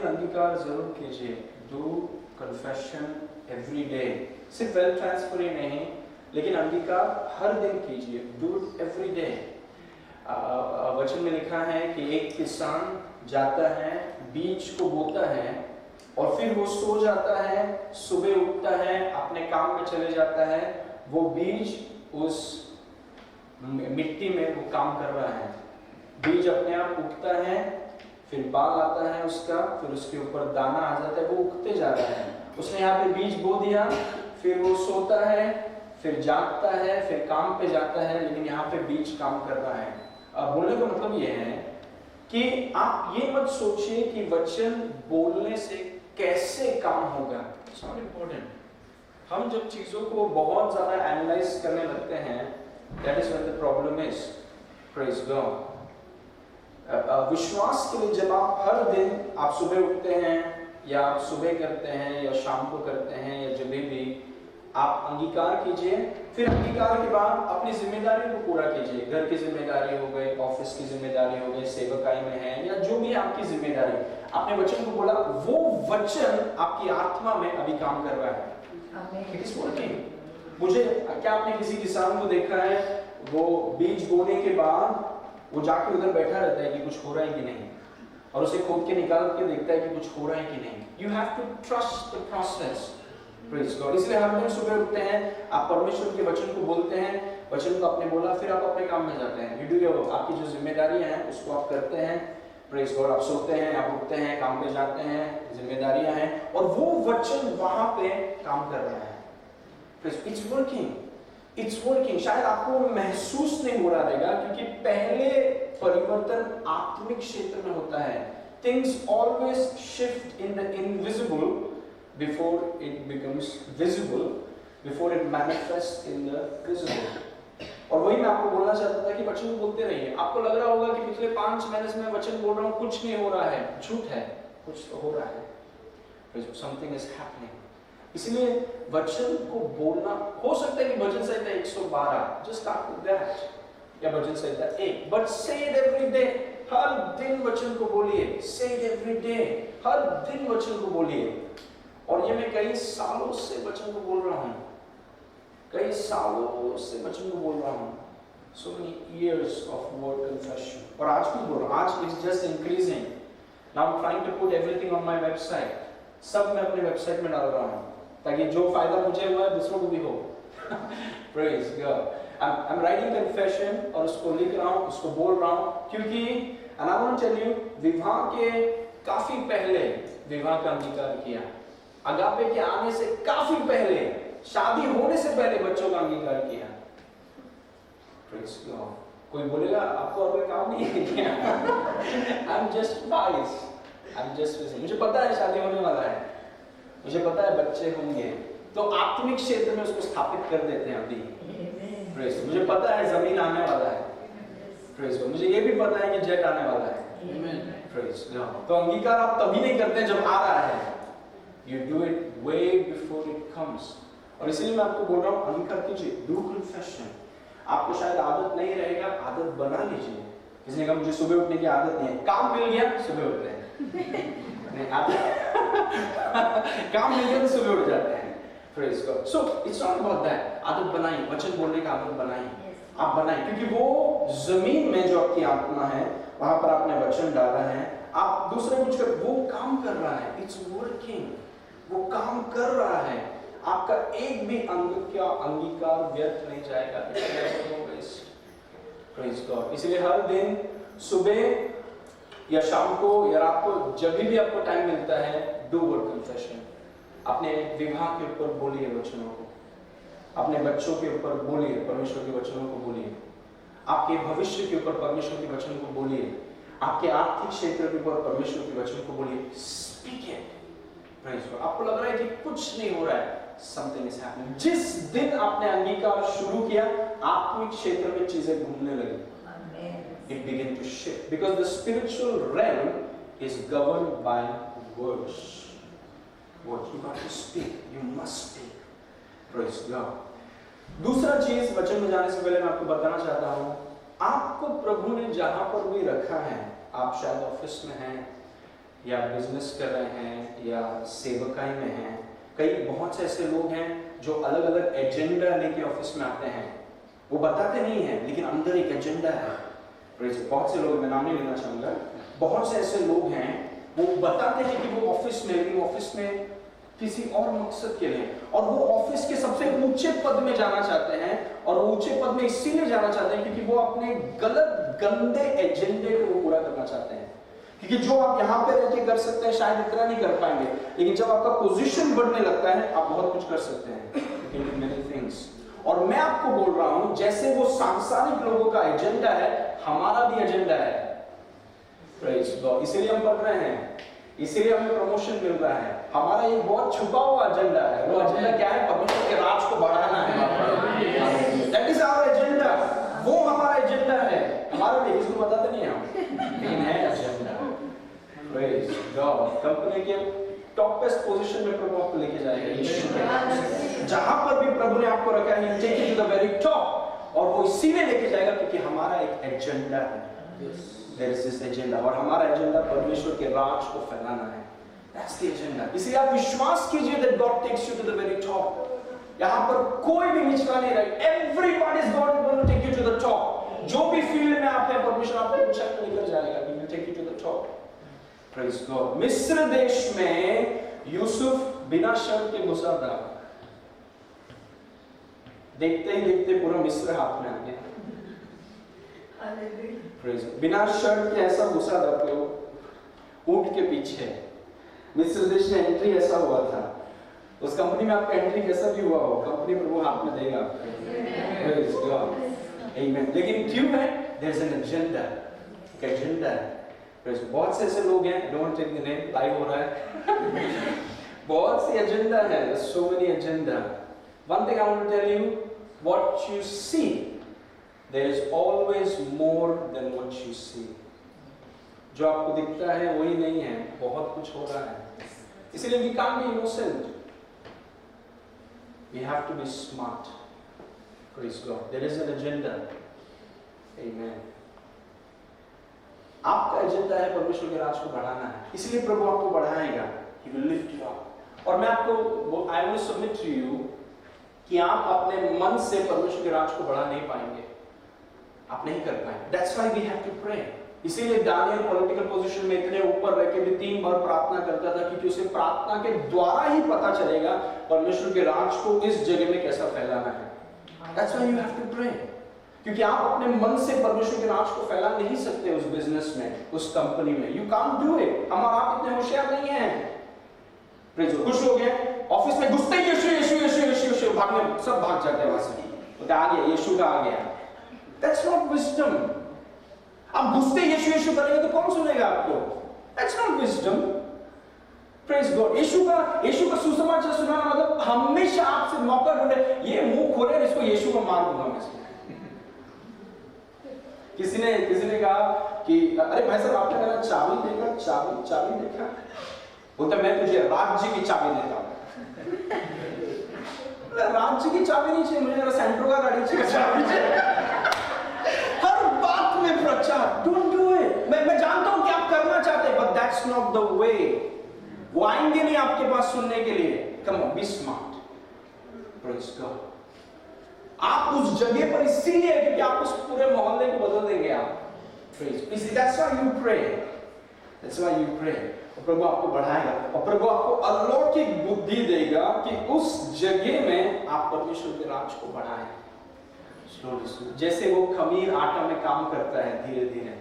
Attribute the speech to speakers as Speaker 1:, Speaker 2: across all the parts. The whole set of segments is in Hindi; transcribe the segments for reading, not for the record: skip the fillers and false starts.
Speaker 1: अंगीकार जरूर कीजिए। Do confession every day. सिर्फ वेल्थ ट्रांसफर ही नहीं, लेकिन अंगीकार हर दिन कीजिए। Do every day. वचन में लिखा है कि एक किसान जाता है, बीज को बोता है और फिर वो सो जाता है, सुबह उठता है, अपने काम पे चले जाता है। वो बीज उस मिट्टी में वो काम कर रहा है। बीज अपने आप उगता है, फिर बाल आता है उसका, फिर उसके ऊपर दाना आ जाता है, वो उगते जा रहा है। उसने यहाँ पे बीज बो दिया, फिर वो सोता है, फिर जागता है, फिर काम पे जाता है, लेकिन यहाँ पे बीज काम कर रहा है। बोलने का मतलब ये है कि आप ये मत सोचिए कि वचन बोलने से कैसे काम होगा। It's not important. हम जब चीजों को बहुत ज्यादा एनालाइज करने लगते हैं, that is when the problem is. Praise God. विश्वास के लिए जब आप हर दिन आप सुबह उठते हैं या आप सुबह करते हैं या शाम को करते हैं या जब भी आप अंगीकार कीजिए, फिर अंगीकार के बाद अपनी जिम्मेदारी को पूरा कीजिए। घर की जिम्मेदारी हो गई, ऑफिस की जिम्मेदारी हो गई, सेवकाई में है या जो भी आपकी जिम्मेदारी, आपने वचन को बोला, वो वचन आपकी आत्मा में अभी काम कर रहा है। It is working. मुझे क्या आपने किसी किसान को देखा है, वो बीज बोने के बाद वो जाके उधर बैठा रहता है कि कुछ हो रहा है कि नहीं, और उसे खोद के निकाल के देखता है कि कुछ हो रहा है कि नहीं। You have to trust the process. Praise God. इसलिए हर दिन सुबह उठते हैं, आप परमेश्वर के वचन को बोलते हैं, वचन को आपने बोला, फिर आप अपने काम में जाते हैं। You do your work. आपकी जो जिम्मेदारियां हैं उसको आप करते हैं। Praise God. आप सोते हैं, आप उठते हैं, काम पे जाते हैं, जिम्मेदारियां हैं, और वो वचन वहां पे काम कर रहा है। It's working, it's working. शायद आपको महसूस नहीं हो रहा रहेगा, क्योंकि पहले परिवर्तन आत्मिक क्षेत्र में होता है। Things always shift in the invisible before it becomes visible, before it manifests in the visible। और वही मैं आपको बोलना चाहता था कि वचन बोलते रहिए। आपको लग रहा होगा कि पिछले 5 महीने से मैं वचन बोल रहा हूँ, कुछ नहीं हो रहा है। झूठ है, कुछ तो हो रहा है। Something is happening। इसलिए वचन को बोलना, हो सकता है कि भजन संहिता 112 just start with that, या भजन संहिता 1, but say it every day। हर दिन वचन को बोलिए। say it every day। हर दिन वचन को बोलिए। और ये मैं कई सालों से वचन को बोल रहा हूँ, कई सालों से वचन को बोल रहा हूँ। So many years of word confession। और आज भी बोल रहा हूँ। आज it's just increasing। Now I'm trying to put everything on my website। सब मैं अपने वेबसाइट में डाल रहा हूँ, ताकि जो फायदा मुझे हुआ है दूसरों को भी हो। Praise God। I'm writing confession और उसको लिख रहा हूँ, उसको बोल रहा हूँ, क्योंकि and I want to tell you, विवाह के काफी पहले विवाह का अंगीकार किया। अगापे के आने से काफी पहले, शादी होने से पहले बच्चों का अंगीकार किया। Praise God। कोई बोलेगा आपको और कोई काम नहीं है क्या? I'm just wise। I'm just wise। मुझे पता है शादी होने वाला है, मुझे पता है बच्चे होंगे, तो आत्मिक क्षेत्र में उसको स्थापित कर देते हैं अभी। Praise God। मुझे पता है जमीन आने वाला है। Praise God। मुझे ये भी पता है कि जेट आने वाला है। Praise God। तो अंगीकार आप तभी नहीं करते जब आ रहा है। You do it way before it comes। और इसीलिए मैं आपको बोल रहा हूँ, अंगीकार कीजिए। Do confession। आपको शायद आदत नहीं रहेगा, आदत बना लीजिए। किसी ने कहा मुझे सुबह उठने की आदत नहीं है, काम मिल गया सुबह उठते हैं। नहीं आदत काम मिल गया तो सुबह उठ जाते हैं। Praise God। So it's not about that। आदत बनाइए, वचन बोलने की आदत बनाइए। आप बनाइए, क्योंकि वो जमीन में जो आपकी आत्मा है, वहां पर आपने वचन डाला है। आप दूसरे कुछ कर, वो काम कर रहा है। It's working. वो काम कर रहा है। आपका एक भी अंग का अंगीकार व्यर्थ नहीं जाएगा। Praise God। इसलिए हर दिन सुबह या शाम को या रात को, जब भी आपको टाइम मिलता है, डू वर्ड कन्फेशन। अपने विवाह के ऊपर बोलिए वचनों को, अपने बच्चों के ऊपर बोलिए परमेश्वर के वचनों को बोलिए, आपके भविष्य के ऊपर परमेश्वर के वचन को बोलिए, आपके आर्थिक क्षेत्र के ऊपर परमेश्वर के वचन को बोलिए। Speak it. आपको लग रहा है कि कुछ नहीं हो रहा है, something is happening। जिस दिन आपने अंगीकार शुरू किया, आत्मिक क्षेत्र में चीजें घूमने लगी। It began to shift because the spiritual realm is governed by words। What you got to speak, you must speak। Praise God। दूसरा चीज वचन में जाने से पहले मैं आपको बताना चाहता हूँ, आपको प्रभु ने जहां पर भी रखा है, आप शायद ऑफिस में हैं या बिजनेस कर रहे हैं या सेवकाई में हैं, कई बहुत से ऐसे लोग हैं जो अलग अलग एजेंडा लेके ऑफिस में आते हैं। वो बताते नहीं हैं लेकिन अंदर एक एजेंडा है। बहुत से लोग, मैं नाम नहीं लेना चाहूंगा, बहुत से ऐसे लोग हैं वो बताते हैं कि वो ऑफिस में, लेकिन ऑफिस में किसी और मकसद के लिए, और वो ऑफिस के सबसे ऊंचे पद में जाना चाहते हैं, और वो ऊंचे पद में इसीलिए जाना चाहते हैं क्योंकि वो अपने गलत गंदे एजेंडे को पूरा करना चाहते हैं। क्योंकि जो आप यहाँ पे रह के कर सकते हैं शायद इतना नहीं कर पाएंगे, लेकिन जब आपका पोजीशन बढ़ने लगता है आप बहुत कुछ कर सकते हैं, many things। और मैं आपको बोल रहा हूं जैसे वो सांसारिक लोगों का एजेंडा है, हमारा भी एजेंडा है। Praise God. इसीलिए हम पढ़ रहे हैं, इसीलिए हमें प्रमोशन मिल रहा है। हमारा एक बहुत छुपा हुआ एजेंडा है। वो एजेंडा क्या है? परमेश्वर के राज को बढ़ाना है। That is our agenda. वो हमारा एजेंडा है। हमारा भी किसी को बताते नहीं है हम, लेकिन है एजेंडा। Praise God. कंपनी के टॉप बेस्ट पोजीशन में प्रभु आपको लेके जाएगा यीशु के। जहां पर भी प्रभु ने आपको रखा है, take you to the very top. और वो इसीलिए लेके जाएगा क्योंकि हमारा एक एजेंडा है। There is this agenda, और हमारा एजेंडा परमेश्वर के राज को फैलाना है। That's the agenda। इसलिए आप विश्वास कीजिए that God takes you to the very top। यहाँ पर कोई भी निचला नहीं रहे। Everybody is going to take you to the top। जो भी फील्ड में आप हैं, परमेश्वर आपको ऊंचा लेकर जाएगा। He will take you to the top। Praise God। मिस्र देश में यूसुफ बिना शर्त के घुसा था। देखते ही देखते पूरा मिस्र हाथ में आ गया। बिना शर्त के ऐसा घुसा था कि वो ऊंट के पीछे। मिस्र देश में एंट्री ऐसा हुआ था। उस कंपनी में आपका एंट्री कैसा भी हुआ हो, कंपनी पर वो हाथ में देगा आपको। Praise God. आमीन। लेकिन क्यों है? There is an agenda. एक एजेंडा है। प्रेज़। बहुत से ऐसे लोग हैं, don't take the name, live हो रहा है। बहुत सी एजेंडा है, so many agenda. One thing I want to tell you, what you see, there is always more than what you see। जो आपको दिखता है वही नहीं है, बहुत कुछ हो रहा है। इसलिए we can't be innocent, we have to be smart। Praise God। there is an agenda। Amen। आपका एजेंडा है परमेश्वर के राज को बढ़ाना है, इसलिए प्रभु आपको बढ़ाएगा। He will lift you up। और मैं आपको I will submit to you कि आप अपने मन से परमेश्वर के राज को बढ़ा नहीं पाएंगे, आप नहीं कर पाएंगे। That's why we have to pray। इसीलिए दानियल पॉलिटिकल पोजीशन में इतने ऊपर रह के भी 3 बार प्रार्थना करता था, क्योंकि उसे प्रार्थना के द्वारा ही पता चलेगा परमेश्वर के राज को इस जगह में कैसा फैलाना है। That's why you have to pray। क्योंकि आप अपने मन से परमेश्वर के राज को फैला नहीं सकते उस बिजनेस में, उस कंपनी में। You can't do it। हम और आप इतने होशियार नहीं हैं। प्रेज़। कुछ लोग हैं ऑफिस में घुसते ही यीशु यीशु यीशु यीशु यीशु भागने, सब भाग जाते हैं वहां से। आ गया यीशु का, आ गया। That's not wisdom। आप घुसते यीशु यीशु करेंगे तो कौन सुनेगा आपको? That's not wisdom। Praise God। यीशु का सुसमाचार सुनाना मतलब हमेशा आपसे मौका ढूंढे, ये मुंह खोले इसको यीशु को मार दूंगा मैं। किसी ने कहा कि अरे भाई साहब आपने मेरा चाबी देखा, चाबी देखा? बोलता मैं तुझे राज्य की चाबी देता हूँ। राज्य की चाबी नहीं चाहिए मुझे, मेरा सेंट्रो का गाड़ी चाहिए, चाबी चाहिए। हर बात में प्रचार, डोंट डू इट। मैं जानता हूं कि आप करना चाहते हैं, but that's not the way. वो आएंगे नहीं आपके पास सुनने के लिए। Come on, be smart. Praise God. आप उस जगह पर इसीलिए क्योंकि आप उस पूरे मोहल्ले को बदल देंगे आप। Praise. That's why you pray. That's why you pray. और प्रभु आपको बढ़ाएगा, और प्रभु आपको अलौकिक बुद्धि देगा कि उस जगह में आप परमेश्वर के राज को बढ़ाएं। जैसे वो खमीर आटा में काम करता है धीरे धीरे,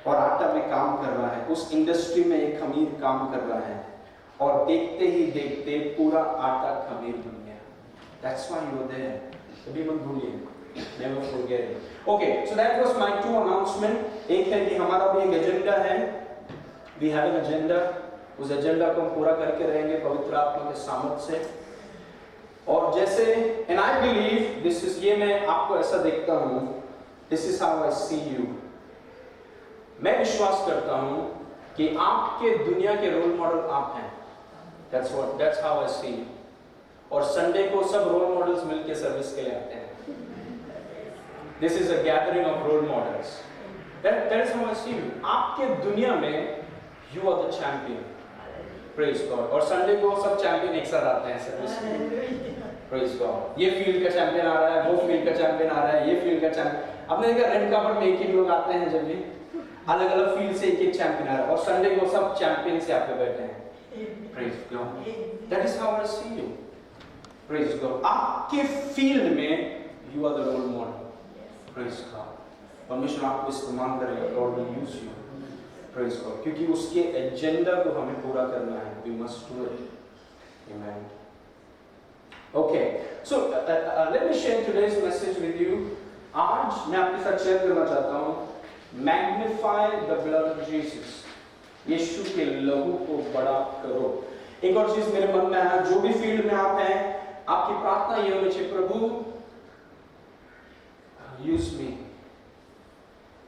Speaker 1: और आटा में काम कर रहा है, उस इंडस्ट्री में एक खमीर काम कर रहा है, और देखते ही देखते पूरा आटा खमीर बन गया। That's why you are there। कभी मत भूलिए, never forget it। Okay, so that was my 2 announcement। एक है कि हमारा भी एक एजेंडा है, we have an agenda। उस एजेंडा को हम पूरा करके रहेंगे पवित्र आत्मा के सामर्थ्य से। और जैसे and I believe this is, ये मैं आपको ऐसा देखता हूँ, this is how I see you। मैं विश्वास करता हूँ कि आपके दुनिया के रोल मॉडल आप हैं। That's how I see you। और संडे को सब रोल मॉडल्स मिलके सर्विस के लिए आते हैं। This is a gathering of role models। That is how I see you। आपके दुनिया में you are the champion. Praise God. और संडे को सब चैंपियन एक साथ आते हैं सर्विस में। Praise God. ये फील्ड का चैंपियन आ रहा है, वो फील्ड का चैंपियन आ रहा है, ये फील्ड का चैंपियन। आपने देखा रेड कार्पेट में एक ही लोग आते हैं, जब भी अलग अलग फील्ड से एक एक चैंपियन आ रहा है, और संडे को सब चैंपियन से आके बैठे हैं। Praise God. That is how I see you. Praise God. आपके फील्ड में you are the role model. Praise God. परमेश्वर आपको इस्तेमाल करेगा, God will use you. Praise God. क्योंकि उसके एजेंडा को हमें पूरा करना है। We must do it. Amen. Okay, so let me share today's message with you. आज मैं आपके साथ शेयर करना चाहता हूँ Magnify the blood of Jesus. Yeshu के लहू को बड़ा करो। एक और चीज मेरे मन में आया, जो भी फील्ड में आप हैं, आपकी प्रार्थना ये होनी चाहिए, प्रभु यूज मी।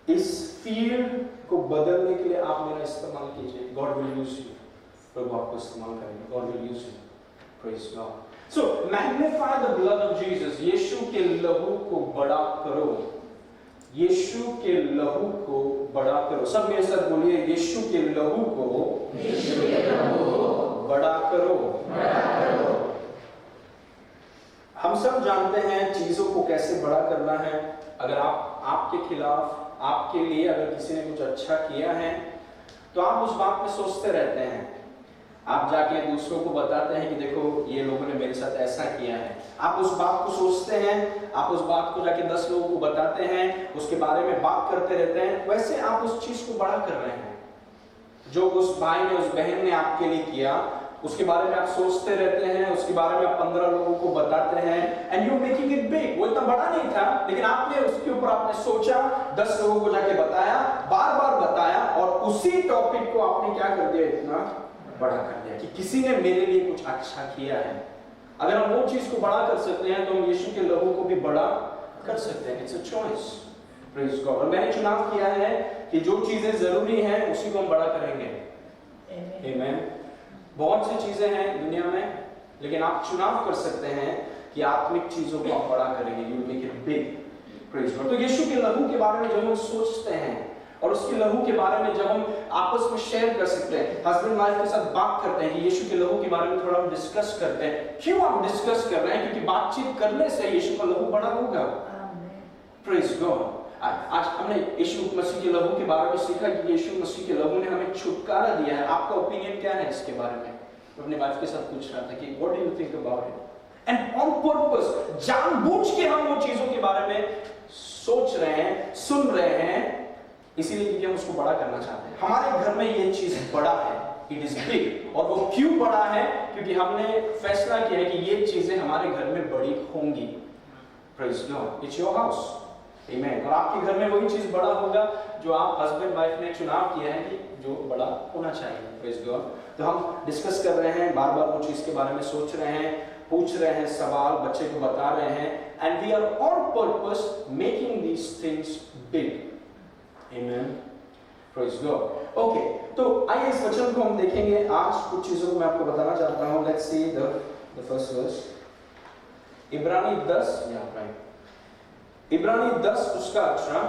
Speaker 1: इस फील्ड को बदलने के लिए आप मेरा इस्तेमाल कीजिए। God will use you. प्रभु आपको इस्तेमाल करेंगे। God will use you. Praise God. So magnify the blood of Jesus. Yeshu के लहू को बड़ा करो। यीशु के लहू को बड़ा करो। सब मेरे साथ बोलिए, यीशु के लहू को बड़ा करो। हम सब जानते हैं चीजों को कैसे बड़ा करना है। अगर आपके खिलाफ, आपके लिए अगर किसी ने कुछ अच्छा किया है, तो आप उस बात में सोचते रहते हैं। आप जाके दूसरों को बताते हैं कि देखो ये लोगों ने मेरे साथ ऐसा किया है। आप उस बात को सोचते हैं, आप उस बात को जाके 10 लोगों को बताते हैं, उसके बारे में बात करते रहते हैं। वैसे आप उस चीज को बड़ा कर रहे हैं। जो उस भाई ने, उस बहन ने आपके लिए किया, उसके बारे में आप सोचते रहते हैं, उसके बारे में आप 15 लोगों को बताते हैं, and you making it big. वो इतना बड़ा नहीं था, लेकिन आपने उसके ऊपर आपने सोचा, 10 लोगों को जाके बताया, बार बार बताया, और उसी टॉपिक को आपने क्या कर दिया, इतना बड़ा कर दिया कि किसी ने मेरे लिए कुछ अच्छा किया है। अगर हम वो चीज को बड़ा कर सकते हैं, तो हम यीशु के लहू को भी बड़ा कर सकते हैं। It's a choice. Praise God. और मैंने चुनाव किया है कि जो चीजें जरूरी हैं उसी को हम बड़ा करेंगे। आमीन। बहुत सी चीजें हैं दुनिया में, लेकिन आप चुनाव कर सकते हैं कि आत्मिक चीजों को आप बड़ा करेंगे। You make it big. Praise God. तो यीशु के लहू के बारे में जब हम सोचते हैं, और उसके लहू के बारे में जब हम आपस में शेयर कर सकते हैं, हस्बैंड वाइफ के साथ बात करते हैं कि यीशु के लहू के बारे में थोड़ा हम डिस्कस करते हैं। क्यों हम डिस्कस कर रहे हैं? क्योंकि बातचीत करने से यीशु का लहू बड़ा होगा। Praise God. आज हमने यीशु मसीह के लहू के बारे में सीखा कि यीशु मसीह के लहू ने हमें छुटकारा दिया है। आपका ओपिनियन क्या है इसके बारे में? अपने वाइफ के साथ पूछ रहा था कि what do you think about it? And on purpose, जानबूझ के हम वो चीजों के बारे में सोच रहे हैं, सुन रहे हैं, इसीलिए क्योंकि हम उसको बड़ा करना चाहते हैं। हमारे घर में ये चीज बड़ा है, इट इज बिग। और वो क्यों बड़ा है? क्योंकि हमने फैसला किया है कि ये चीजें हमारे घर में बड़ी होंगी। Praise God. It's your house. आमीन। और आपके घर में वही चीज बड़ा होगा जो आप हस्बैंड वाइफ ने चुनाव किया है कि जो बड़ा होना चाहिए। Praise God. तो हम डिस्कस कर रहे हैं, बार बार वो चीज के बारे में सोच रहे हैं, पूछ रहे हैं सवाल, बच्चे को बता रहे हैं, and we are on purpose making these things big. Amen. Praise God. Okay, तो आइए इस वचन को हम देखेंगे। आज कुछ चीजों को मैं आपको बताना चाहता हूँ। Let's see the first verse. इब्रानी 10, इब्रानी 10 उसका 18।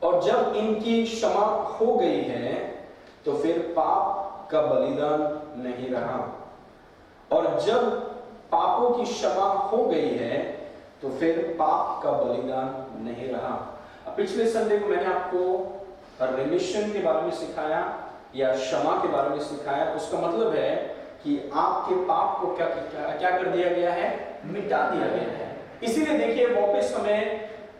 Speaker 1: और जब इनकी क्षमा हो गई है, तो फिर पाप का बलिदान नहीं रहा। और जब पापों की क्षमा हो गई है, तो फिर पाप का बलिदान नहीं रहा। पिछले संडे को मैंने आपको रिमिशन के बारे में सिखाया, या क्षमा के बारे में सिखाया। उसका मतलब है कि आपके पाप को क्या कर दिया गया है? मिटा दिया गया है। इसीलिए देखिए,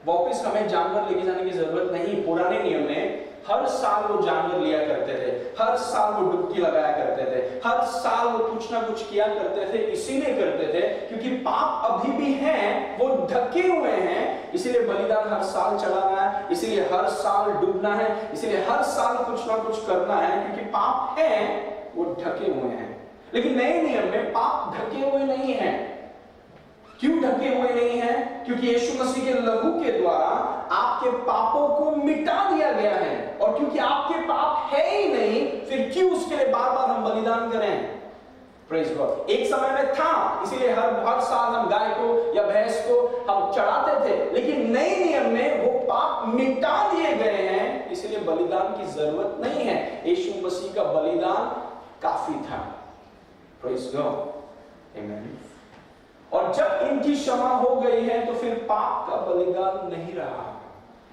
Speaker 1: वापस हमें जानवर लेके जाने की जरूरत नहीं। पुराने नियम में हर साल वो जानवर लिया करते थे, हर साल वो डुबकी लगाया करते थे, हर साल वो कुछ ना कुछ किया करते थे। इसीलिए करते थे क्योंकि पाप अभी भी हैं, वो ढके हुए हैं। इसीलिए बलिदान हर साल चढ़ाना है, इसीलिए हर साल डूबना है, इसीलिए हर साल कुछ ना कुछ करना है, क्योंकि पाप हैं, वो ढके हुए हैं। लेकिन नए नियम में पाप ढके हुए नहीं हैं। क्यों ढके हुए नहीं हैं? क्योंकि यीशु मसीह के लहू के द्वारा आपके पापों को मिटा दिया गया है। और क्योंकि आपके पाप है ही नहीं, फिर क्यों उसके लिए बार बार हम बलिदान करें? Praise God. एक समय में था, इसीलिए हर साल हम गाय को या भैंस को हम चढ़ाते थे। लेकिन नए नियम में वो पाप मिटा दिए गए हैं, इसलिए बलिदान की जरूरत नहीं है। यीशु मसीह का बलिदान काफी था। प्रेज़ गॉड, आमीन। और जब इनकी क्षमा हो गई है तो फिर पाप का बलिदान नहीं रहा।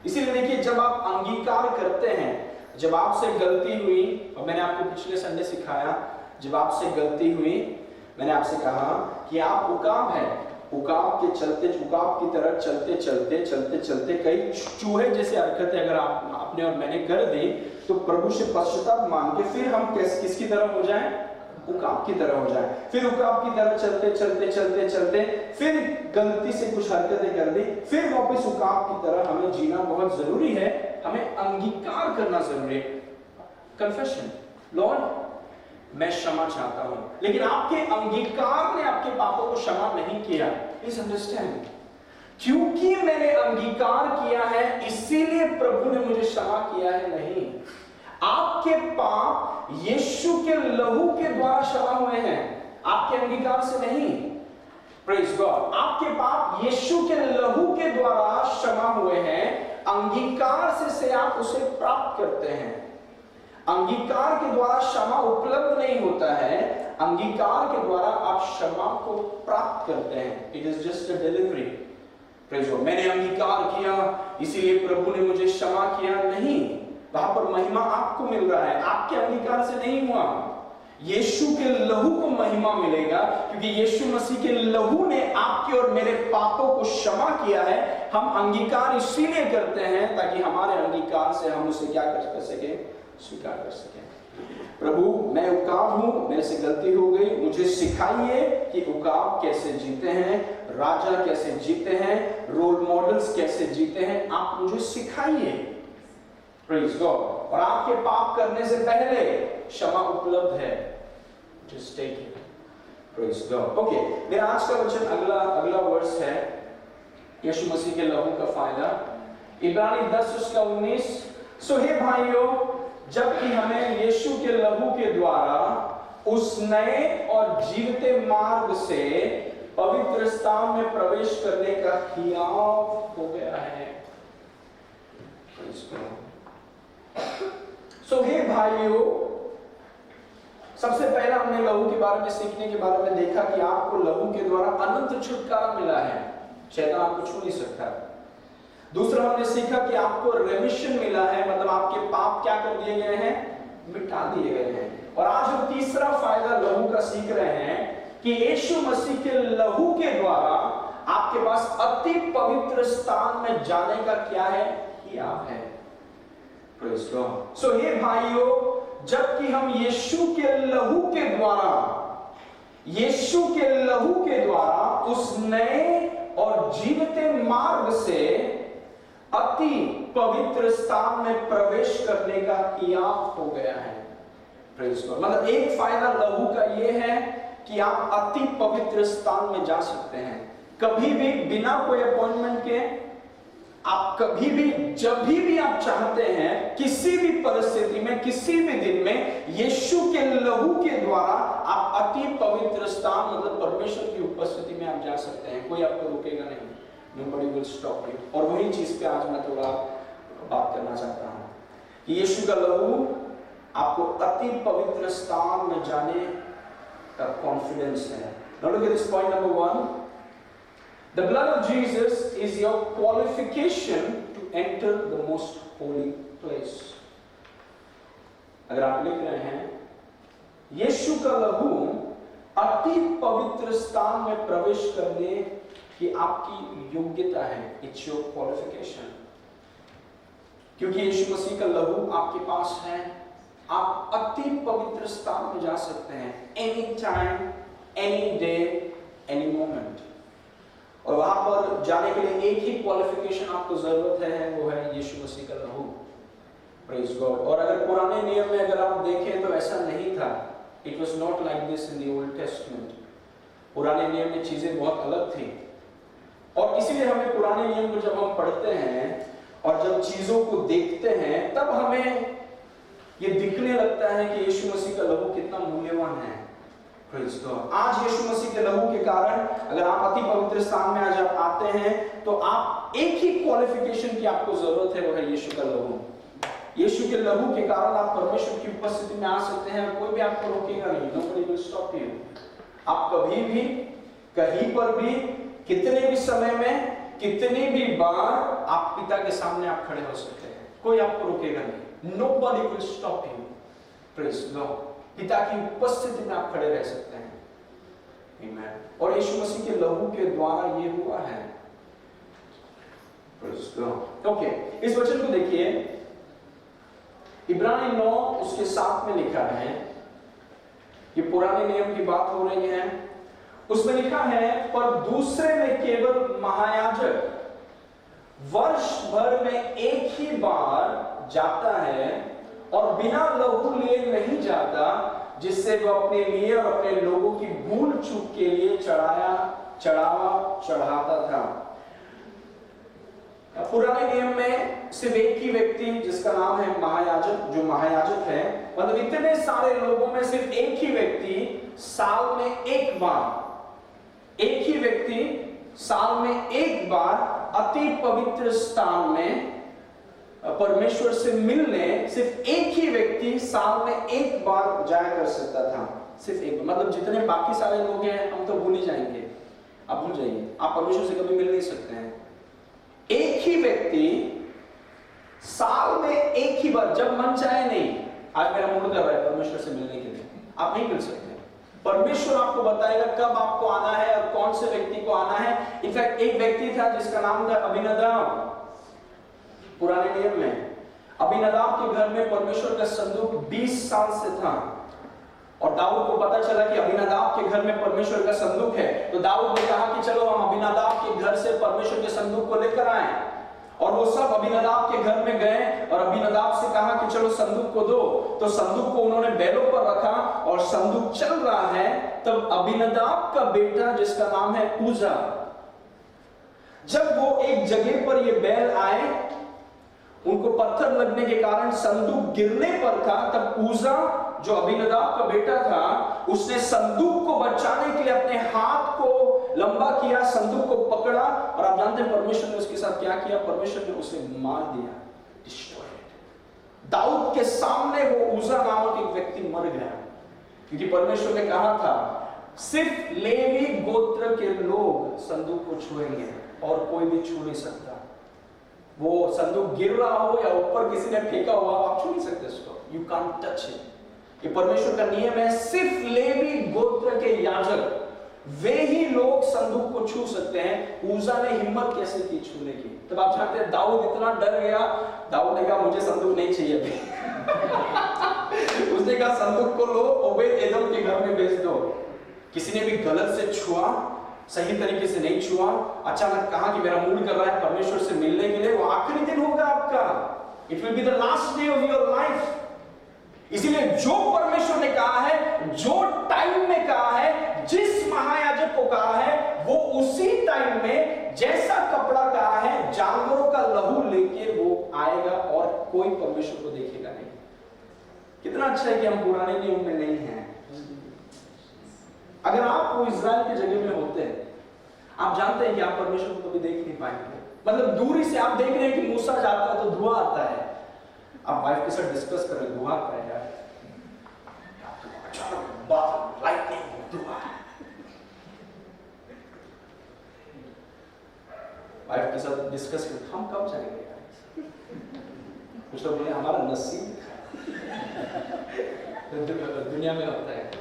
Speaker 1: इसीलिए देखिए, जब आप अंगीकार करते हैं, जब आपसे गलती हुई, और मैंने आपको पिछले संडे सिखाया, जब आपसे गलती हुई, मैंने आपसे कहा कि आप उकाब है, उकाब के चलते, उकाब की तरह चलते चलते चलते चलते कई चूहे जैसे हरकतें अगर आपने और मैंने कर दी, तो प्रभु से पश्चाताप मान के फिर हम किसकी तरह हो जाएं? उकाब की तरह हो जाए। फिर उकाब की तरह चलते चलते चलते चलते फिर गलती से कुछ हरकतें कर दी, फिर वापस उकाब की तरह हमें जीना बहुत जरूरी है। हमें अंगीकार करना जरूरी है। कन्फेशन, लॉर्ड मैं क्षमा चाहता हूं, लेकिन आपके अंगीकार ने आपके पापों को क्षमा नहीं किया। प्लीज अंडरस्टैंड, क्योंकि मैंने अंगीकार किया है इसीलिए प्रभु ने मुझे क्षमा किया है नहीं। आपके पाप यीशु के लहू के द्वारा क्षमा हुए हैं, आपके अंगीकार से नहीं। प्रेज़ गॉड, आपके पाप यीशु के लहू के द्वारा क्षमा हुए हैं। अंगीकार से आप उसे प्राप्त करते हैं। अंगीकार के द्वारा क्षमा उपलब्ध नहीं होता है, अंगीकार के द्वारा आप क्षमा को प्राप्त करते हैं। It is just a delivery. Praise God, मैंने अंगीकार किया इसीलिए प्रभु ने मुझे क्षमा किया, नहीं। वहां पर महिमा आपको मिल रहा है, आपके अंगीकार से नहीं हुआ। यीशु के लहू को महिमा मिलेगा, क्योंकि यीशु मसीह के लहू ने आपके और मेरे पापों को क्षमा किया है। हम अंगीकार इसीलिए करते हैं ताकि हमारे अंगीकार से हम उसे क्या कर सके? स्वीकार कर सके। प्रभु मैं उकाब हूं, मेरे से गलती हो गई, मुझे सिखाइए कि उकाब कैसे जीते हैं, राजा कैसे जीते हैं, रोल मॉडल्स कैसे जीते हैं, आप मुझे सिखाइए। प्रेज़ गॉड, और आपके पाप करने से पहले क्षमा उपलब्ध है। Just take it. Praise God. Okay, मेरा आज का वचन अगला वर्स है यीशु मसीह के लहू का फायदा। इब्रानी 10:19। सो हे भाइयों, जबकि हमें यीशु के लहू के द्वारा उस नए और जीवते मार्ग से पवित्र स्थान में प्रवेश करने का हियाव हो गया है। सो हे भाइयों, सबसे पहला हमने लहू के बारे में सीखने के बारे में देखा कि आपको लहू के द्वारा अनंत छुटकारा मिला है, शैतान आपको छू नहीं सकता। दूसरा हमने सीखा कि आपको रेमिशन मिला है, मतलब आपके पाप क्या कर दिए गए हैं? मिटा दिए गए हैं। और आज हम तीसरा फायदा लहू का सीख रहे हैं कि यीशु मसीह के लहू के द्वारा आपके पास अति पवित्र स्थान में जाने का क्या है? हियाव है। Praise God. सो हे भाइयों, जबकि हम यीशु के लहू के द्वारा उस नए और जीवते मार्ग से अति पवित्र स्थान में प्रवेश करने का हियाव हो गया है। Praise God. मतलब एक फायदा लहू का यह है कि आप अति पवित्र स्थान में जा सकते हैं, कभी भी बिना कोई अपॉइंटमेंट के। आप कभी भी, जब भी आप चाहते हैं, किसी भी परिस्थिति में, किसी भी दिन में, यीशु के लहू के द्वारा आप अति पवित्र स्थान, मतलब परमेश्वर की उपस्थिति में आप जा सकते हैं। कोई आपको रोकेगा नहीं। Nobody will stop you। और वही चीज पे आज मैं थोड़ा बात करना चाहता हूं कि यीशु का लहू आपको अति पवित्र स्थान में जाने का कॉन्फिडेंस है। Now look at this point number 1. The blood of Jesus is your qualification to enter the most holy place. अगर आप लिख रहे हैं, यीशु का लहू अति पवित्र स्थान में प्रवेश करने की आपकी योग्यता है। It's your qualification। क्योंकि यीशु मसीह का लहू आपके पास है, आप अति पवित्र स्थान में जा सकते हैं, any time, any day, any moment. और वहां पर जाने के लिए एक ही क्वालिफिकेशन आपको जरूरत है, वो है यीशु मसीह का लहू। Praise God. और अगर पुराने नियम में अगर आप देखें तो ऐसा नहीं था। It was not like this in the old testament. पुराने नियम में चीजें बहुत अलग थी, और इसीलिए हमें पुराने नियम को जब हम पढ़ते हैं और जब चीजों को देखते हैं, तब हमें ये दिखने लगता है कि यीशु मसीह का लहू कितना मूल्यवान है। Praise God. आज यीशु मसीह के लहू के कारण अगर आप अति पवित्र स्थान में आज आप आते हैं, तो आप एक ही क्वालिफिकेशन की आपको जरूरत है, वो है यीशु का लहू। यीशु के लहू के कारण आप परमेश्वर की उपस्थिति में आ सकते हैं और कोई भी आपको रोकेगा नहीं। Nobody will stop you। आप कभी भी, कहीं पर भी, कितने भी समय में, कितनी भी बार आप पिता के सामने आप खड़े हो सकते हैं, कोई आपको रोकेगा नहीं। Nobody will stop you। Praise God। पिता की उपस्थिति में आप खड़े रह सकते हैं। Amen। और यीशु मसीह के लहू के द्वारा ये हुआ है। Praise God। ओके, इस वचन को देखिए, इब्रानी 9 उसके 7 में लिखा है, ये पुराने नियम की बात हो रही है। उसमें लिखा है, पर दूसरे में केवल महायाजक वर्ष भर में एक ही बार जाता है और बिना लहू लिए नहीं जाता, जिससे वह अपने लिए और अपने लोगों की भूल चूक के लिए चढ़ावा चढ़ाता था। पुराने नियम में सिर्फ एक ही व्यक्ति जिसका नाम है महायाजक, जो महायाजक है, मतलब इतने सारे लोगों में सिर्फ एक ही व्यक्ति साल में एक बार, एक ही व्यक्ति साल में एक बार अति पवित्र स्थान में परमेश्वर से मिलने सिर्फ एक ही व्यक्ति साल में एक बार जाया कर सकता था। सिर्फ एक, मतलब जितने बाकी सारे लोग हैं हम तो भूल ही जाएंगे, आप भूल जाइए, आप परमेश्वर से कभी मिल नहीं सकते हैं। एक ही व्यक्ति साल में एक ही बार, जब मन चाहे, नहीं आज मेरा मूड कर रहा है परमेश्वर से मिलने के लिए, आप नहीं मिल सकते। परमेश्वर आपको बताएगा कब आपको आना है और कौन से व्यक्ति को आना है। इनफैक्ट एक व्यक्ति था जिसका नाम था अबीनादाब। पुराने नियम में अबीनादाब के घर में परमेश्वर का संदूक 20 साल से था, और दाऊद को पता चला कि अबीनादाब के घर में परमेश्वर का संदूक है, तो दाऊद ने कहा कि चलो हम अबीनादाब के घर से परमेश्वर के संदूक को लेकर आए। और वो सब अबीनादाब के घर में गए और अबीनादाब से कहा कि चलो संदूक को दो। तो संदूक को उन्होंने बैलों पर रखा और संदूक चल रहा है। तब अबीनादाब का बेटा जिसका नाम है उजा, जब वो एक जगह पर ये बैल आए, उनको पत्थर लगने के कारण संदूक गिरने पर था, तब उजा जो अबीनादाब का बेटा था, उसने संदूक को बचाने के लिए अपने हाथ को लंबा किया, संदूक को पकड़ा, और आप जानते हैं परमेश्वर ने उसके साथ क्या किया? परमेश्वर ने उसे मार दिया, डिस्ट्रॉयड। दाऊद के सामने वो उजा नामक एक व्यक्ति मर गया, क्योंकि परमेश्वर ने कहा था सिर्फ लेवी गोत्र के लोग संदूक को छुएंगे और कोई भी छू नहीं सकता। वो संदूक गिर रहा हो या ऊपर किसी ने फेंका हुआ, आप छू नहीं सकते उसको, यू कांट टच इट। ये परमेश्वर का नियम है, सिर्फ लेवी गोत्र के याजक वे ही लोग संदूक को छू सकते हैं। उजा ने हिम्मत कैसे की छूने की? तब आप जानते हैं दाऊद इतना डर गया, दाऊद ने कहा मुझे संदूक नहीं चाहिए अभी। उसने कहा संदूक को लो, ओबेद एदोम के घर में भेज दो। किसी ने भी गलत से छुआ, सही तरीके से नहीं छुआ, अचानक कहा कि मेरा मूड कर रहा है परमेश्वर से मिलने के लिए, वो आखिरी दिन होगा आपका, it will be the last day of your life. इसीलिए जो परमेश्वर ने कहा है, जो टाइम में कहा है, जिस महायाजक को कहा है, वो उसी टाइम में जैसा कपड़ा कहा है, जानवरों का लहू लेके वो आएगा और कोई परमेश्वर को देखेगा नहीं। कितना अच्छा है कि हम पुराने नियम में नहीं हैं। अगर आप वो इज़राइल की जगह में होते हैं, आप जानते हैं कि आप परमेश्वर को कभी देख नहीं पाएंगे। मतलब दूरी से आप देख रहे हैं कि मूसा जाता है तो धुआं आता है, आप वाइफ के साथ डिस्कस कर रहे, धुआं आता है यार, बात लाइटनिंग धुआं। वाइफ के साथ डिस्कस कर, हम कब जाएंगे यार? कुछ लोग बोले हमारा नसीब दुनिया में होता है,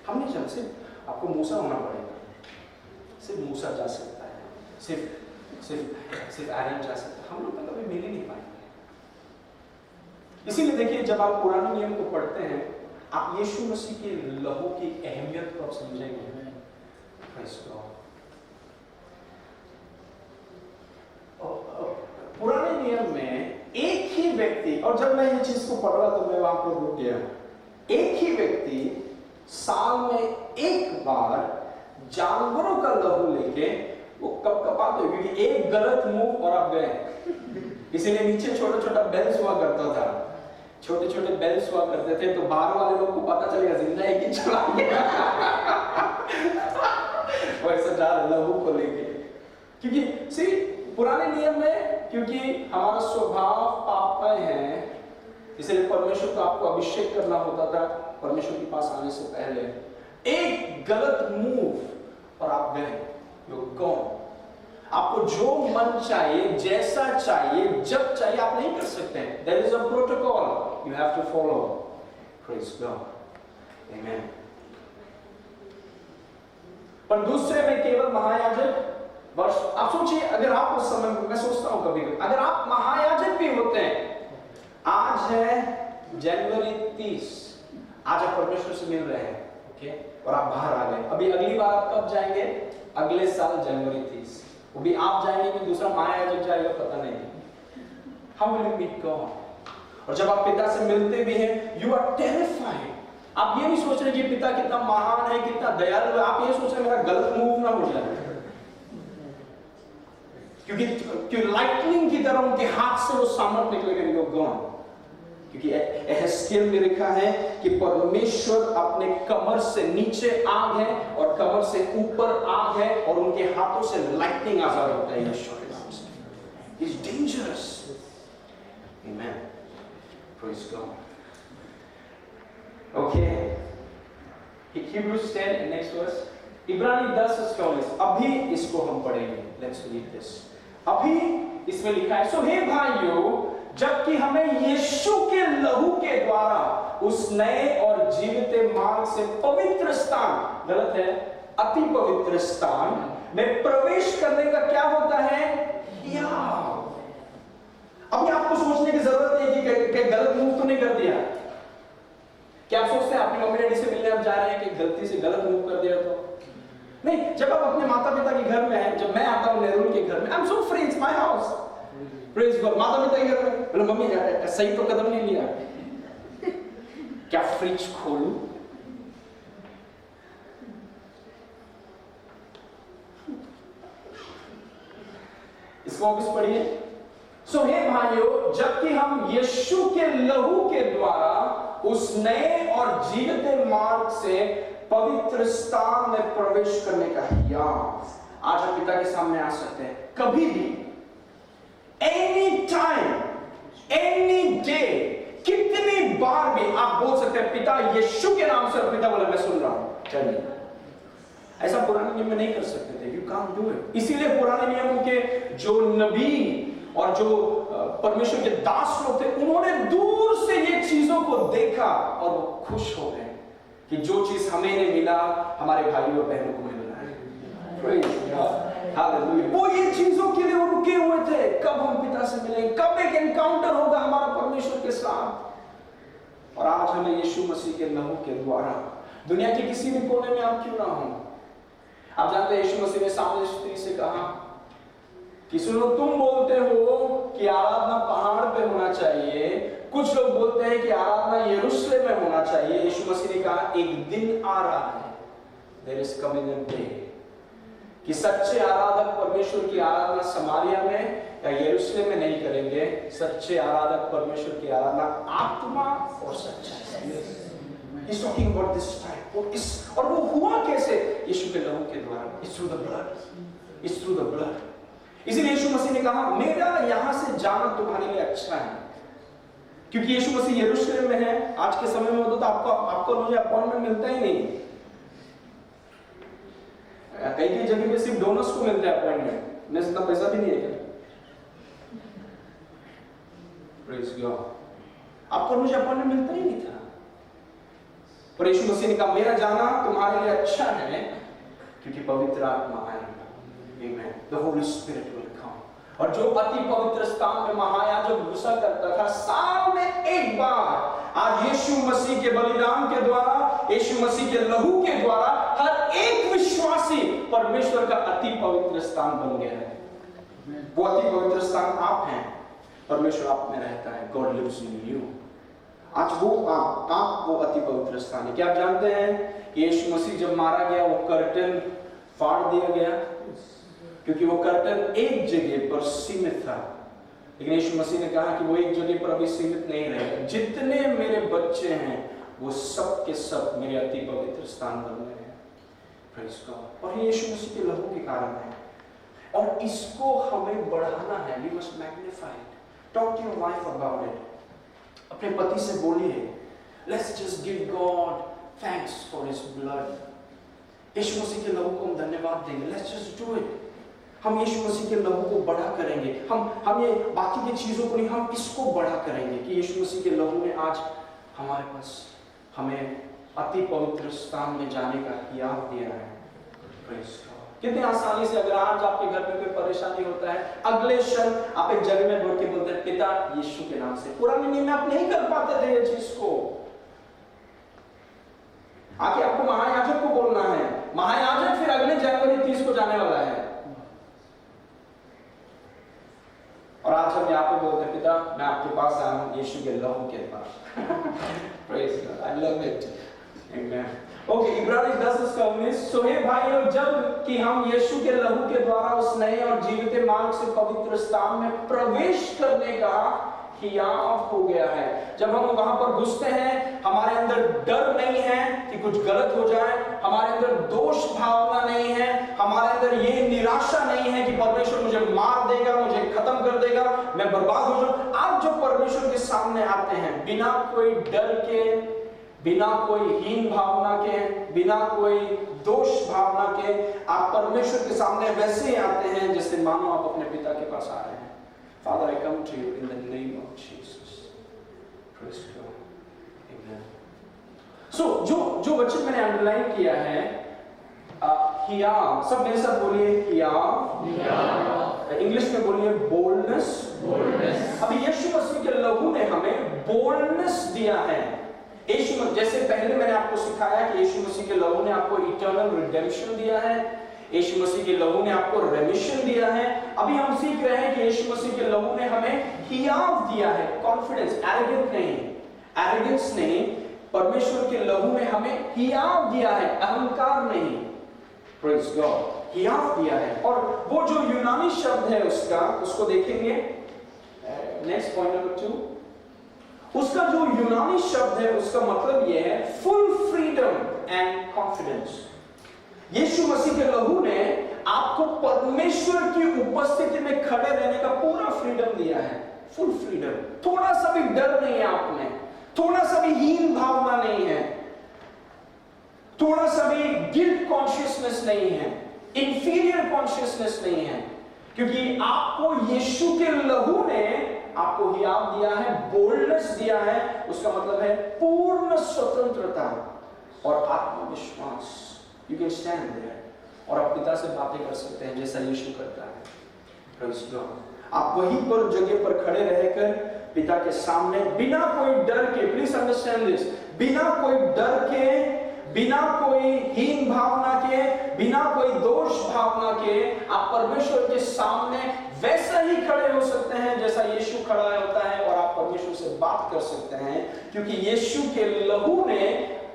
Speaker 1: हम नहीं चल, सिर्फ आपको मूसा होना पड़ेगा, सिर्फ मूसा जा सकता है, सिर्फ आयरन जा सकता है, हम लोग तो कभी मिल ही नहीं पाएंगे। इसीलिए देखिए, जब आप पुराने नियम को पढ़ते हैं, आप यीशु मसीह के लहू की अहमियत को आप समझेंगे। पुराने नियम में एक ही व्यक्ति, और जब मैं ये चीज को पढ़ रहा तो मैं वहां पर रुक गया, एक ही व्यक्ति साल में एक बार जानवरों का लहू लेके वो कपकपाते, क्योंकि एक गलत मुंह और आप गए। इसीलिए नीचे छोटा छोटा बेल्स हुआ करता था, छोटे छोटे बेल्स हुआ करते थे, तो बाहर वाले लोग को पता चलेगा जिंदा है कि चला गया। वैसा जा रहा लहू को लेके, क्योंकि सी पुराने नियम में, क्योंकि हमारा स्वभाव पापमय है, इसलिए परमेश्वर को आपको अभिषेक करना होता था परमेश्वर के पास आने से पहले। एक गलत मूव और आप गए, you're gone। आपको जो मन चाहिए, जैसा चाहिए, जब चाहिए आप नहीं कर सकते हैं। There is a protocol you have to follow। Praise God, Amen। पर दूसरे में केवल महायाजक वर्ष, आप सोचिए अगर आप उस समय, मैं सोचता हूं कभी अगर आप महायाजक भी होते हैं, आज है जनवरी 30, आज आप परमेश्वर से मिल रहे हैं, ओके, और आप बाहर आ गए, अभी अगली बार आप कब जाएंगे? अगले साल जनवरी 30, वो भी आप जाएंगे कि दूसरा महायाजक जाएगा पता नहीं। How will you meet God? और जब आप पिता से मिलते भी हैं, यू आर टेरिफाइड। आप ये नहीं सोच रहे कि पिता कितना महान है, कितना दयालु है, आप ये सोच रहे मेरा गलत मूव ना हो जाए, क्योंकि लाइटनिंग की तरह उनके हाथ से वो सामर्थ निकलेगा गॉन। क्योंकि एहेस्केल में लिखा है कि परमेश्वर अपने कमर से नीचे आग है और कमर से ऊपर आग है और उनके हाथों से लाइटनिंग आजाद होता है यीशु के नाम से। Is dangerous. Amen, praise God. Okay, Hebrews 10 next verse, इब्रानी 10:14। अभी इसको हम पढ़ेंगे, लेट्स रीड दिस। अभी इसमें लिखा है, सो हे भाइयों, जबकि हमें यीशु के लहू के द्वारा उस नए और जीवित मार्ग से पवित्र स्थान, गलत है, अति पवित्र स्थान में प्रवेश करने का क्या होता है? अभी आपको सोचने की जरूरत है कि गलत मूव तो नहीं कर दिया। क्या आप सोचते हैं अपनी मम्मी डैडी से मिलने आप जा रहे हैं कि गलती से गलत मूव कर दिया? तो नहीं, जब आप अपने माता पिता के घर में हैं, जब मैं आता हूं नेहरू के घर में, I am so free, it's my house, praise God. माता पिता के घर में बोले मम्मी सही तो कदम नहीं लिया, क्या फ्रिज खोलूं? इसको वापस पढ़िए। सो हे भाइयों, जबकि हम यीशु के लहू के द्वारा उस नए और जीवित मार्ग से पवित्र स्थान में प्रवेश करने का आज हम पिता के सामने आ सकते हैं कभी भी, एनी टाइम, एनी डे, कितनी बार भी आप बोल सकते हैं पिता यीशु के नाम से, और पिता बोले मैं सुन रहा हूं, चलिए। ऐसा पुराने नियम में नहीं कर सकते थे, यू कांट डू इट। इसीलिए पुराने नियमों के जो नबी और जो परमेश्वर के दास लोग थे, उन्होंने दूर से ये चीजों को देखा और वो खुश हो गए कि जो चीज हमें नहीं मिला हमारे भाइयों और बहनों को मिल रहा है। हालेलुया। वो ये चीजों के लिए वो रुके हुए थे, कब हम पिता से मिलेंगे, कब एक एनकाउंटर होगा हमारा परमेश्वर के साथ। और आज हमें यीशु मसीह के लहू के द्वारा, दुनिया के किसी भी कोने में आप क्यों ना हो, आप जानते हैं यीशु मसीह ने सामने स्त्री से कहा कि सुनो, तुम बोलते हो कि आराधना पहाड़ पे होना चाहिए, कुछ लोग बोलते हैं कि आराधना यरूशलेम में होना चाहिए। यीशु मसीह ने कहा एक दिन आ रहा है, there is coming a day, कि सच्चे आराधक परमेश्वर की आराधना समारिया में या यरूशलेम में नहीं करेंगे। सच्चे आराधक परमेश्वर की आराधना आत्मा और सच्चाई से। He's talking about this time। और वो हुआ कैसे? यीशु के लहू के द्वारा। It's through the blood। It's through the blood। इसीलिए यीशु मसीह ने कहा मेरा यहां से जाना तुम्हारे लिए अच्छा है, क्योंकि यीशु मसीह यरूशलेम में है। आज के समय में होता तो आपको मुझे अपॉइंटमेंट मिलता ही नहीं। कई कई जगह पे सिर्फ डोनर्स को मिलता है अपॉइंटमेंट, मैं इतना पैसा भी नहीं है। Praise God. आपको मुझे अपॉइंटमेंट मिलता ही नहीं था। पर यीशु मसीह ने कहा मेरा जाना तुम्हारे लिए अच्छा है, क्योंकि पवित्र आत्मा आएगा। Amen। The Holy Spirit will come। और जो अति पवित्र स्थान में महायाजक घुसा करता था साल में एक बार, आज यीशु मसीह के बलिदान के द्वारा, यीशु मसीह के लहू के द्वारा हर एक विश्वासी परमेश्वर का अति पवित्र स्थान बन गया है। वो अति पवित्र स्थान आप हैं, परमेश्वर आप में रहता है। God lives in you। आज वो आप वो अति पवित्र स्थान है। क्या आप जानते हैं कि यीशु मसीह जब मारा गया वो कर्टन फाड़ दिया गया, क्योंकि वो कर्टन एक जगह पर सीमित था। लेकिन यीशु मसीह ने कहा कि वो एक जगह पर अभी सीमित नहीं रहेगा। जितने मेरे बच्चे हैं वो सब के सब मेरे अति पवित्र स्थान बन गए हैं। Praise God. और ये यीशु मसीह के लहू के कारण है, और इसको हमें बढ़ाना है। We must magnify it. Talk to your wife about it. अपने पति से बोलिए, let's just give God thanks for his blood. Yeshu Masih के लहू को हम धन्यवाद देंगे। Let's just do it. हम यीशु मसीह के लहू को बड़ा करेंगे। हम ये बाकी की चीजों को नहीं, हम इसको बड़ा करेंगे कि यीशु मसीह के लहू ने आज हमारे पास हमें अति पवित्र स्थान में जाने का हियाव दिया है। Praise God. कितनी आसानी से अगर आज आपके घर में कोई परेशानी होता है, अगले क्षण आप एक जगह में बैठ के बोलते हैं, पिता यीशु के नाम से। पुराने नियम में आप नहीं कर पाते थे ये चीज को। आके आपको महायाजक को बोलना है। महायाजक फिर अगले जनवरी 30 को जाने वाला है। और आज हम यहाँ पे बोलते हैं, पिता मैं आपके पास आया हूँ यीशु के लहू के पास। Praise God. I love it. Amen. Okay, इब्रानी 10:19। सो हे भाइयों, जब कि हम यीशु के लहू के द्वारा उस नए और जीवित मार्ग से पवित्र स्थान में प्रवेश करने का हियाव हो गया है। जब हम वहां पर घुसते हैं, हमारे अंदर डर नहीं है कि कुछ गलत हो जाए, हमारे अंदर दोष भावना नहीं है, हमारे अंदर ये निराशा नहीं है कि परमेश्वर मुझे मार देगा, मुझे खत्म कर देगा, मैं बर्बाद हो जाऊं। आप जो परमेश्वर के सामने आते हैं बिना कोई डर के, बिना कोई हीन भावना के, बिना कोई दोष भावना के, आप परमेश्वर के सामने वैसे ही आते हैं जैसे मानो आप अपने पिता के पास आ रहे हैं। Father, I come to you in the name of Jesus. Praise God. Amen. So, जो वचन मैंने अंडरलाइन किया है, हियाव, सब मेरे साथ बोलिए हियाव। इंग्लिश में बोलिए बोल्डनेस। अभी यीशु मसीह के लहू ने हमें बोल्डनेस दिया है। यीशु, जैसे पहले मैंने आपको सिखाया कि यीशु मसीह के लहू ने आपको इटर्नल रिडेम्पशन दिया है, यीशु मसीह के लहू ने आपको रेमिशन दिया है। अभी हम सीख रहे हैं कि यीशु मसीह के लहू ने हमें हियाव दिया है, कॉन्फिडेंस, एरोगेंस नहीं। परमेश्वर के लहू ने हमें हियाव दिया है, अहंकार नहीं। प्रेज़ गॉड, हियाव दिया है। और वो जो यूनानी शब्द है उसको देखेंगे, नेक्स्ट पॉइंट नंबर 2। उसका जो यूनानी शब्द है उसका मतलब ये है फुल फ्रीडम एंड कॉन्फिडेंस। यीशु मसीह के लहू ने आपको परमेश्वर की उपस्थिति में खड़े रहने का पूरा फ्रीडम दिया है, फुल फ्रीडम। थोड़ा सा भी डर नहीं है आप में, थोड़ा सा भी हीन भावना नहीं है, थोड़ा सा भी गिल्ट कॉन्शियसनेस नहीं है, इंफीरियर कॉन्शियसनेस नहीं है, क्योंकि आपको यीशु के लहू ने आपको हियाव दिया है, बोल्डनेस दिया है। उसका मतलब है पूर्ण स्वतंत्रता और आत्मविश्वास। You can stand there और आप पिता से बातें कर सकते हैं जैसा यीशु करता है। Praise God. आप वहीं पर जगह पर खड़े रहकर पिता के सामने बिना कोई डर के, प्लीज अंडरस्टैंड दिस, बिना कोई डर के, बिना कोई हीन भावना के, बिना कोई दोष भावना के आप परमेश्वर के सामने वैसा ही खड़े हो सकते हैं जैसा यीशु खड़ा होता है, और आप परमेश्वर से बात कर सकते हैं क्योंकि यीशु के लहू ने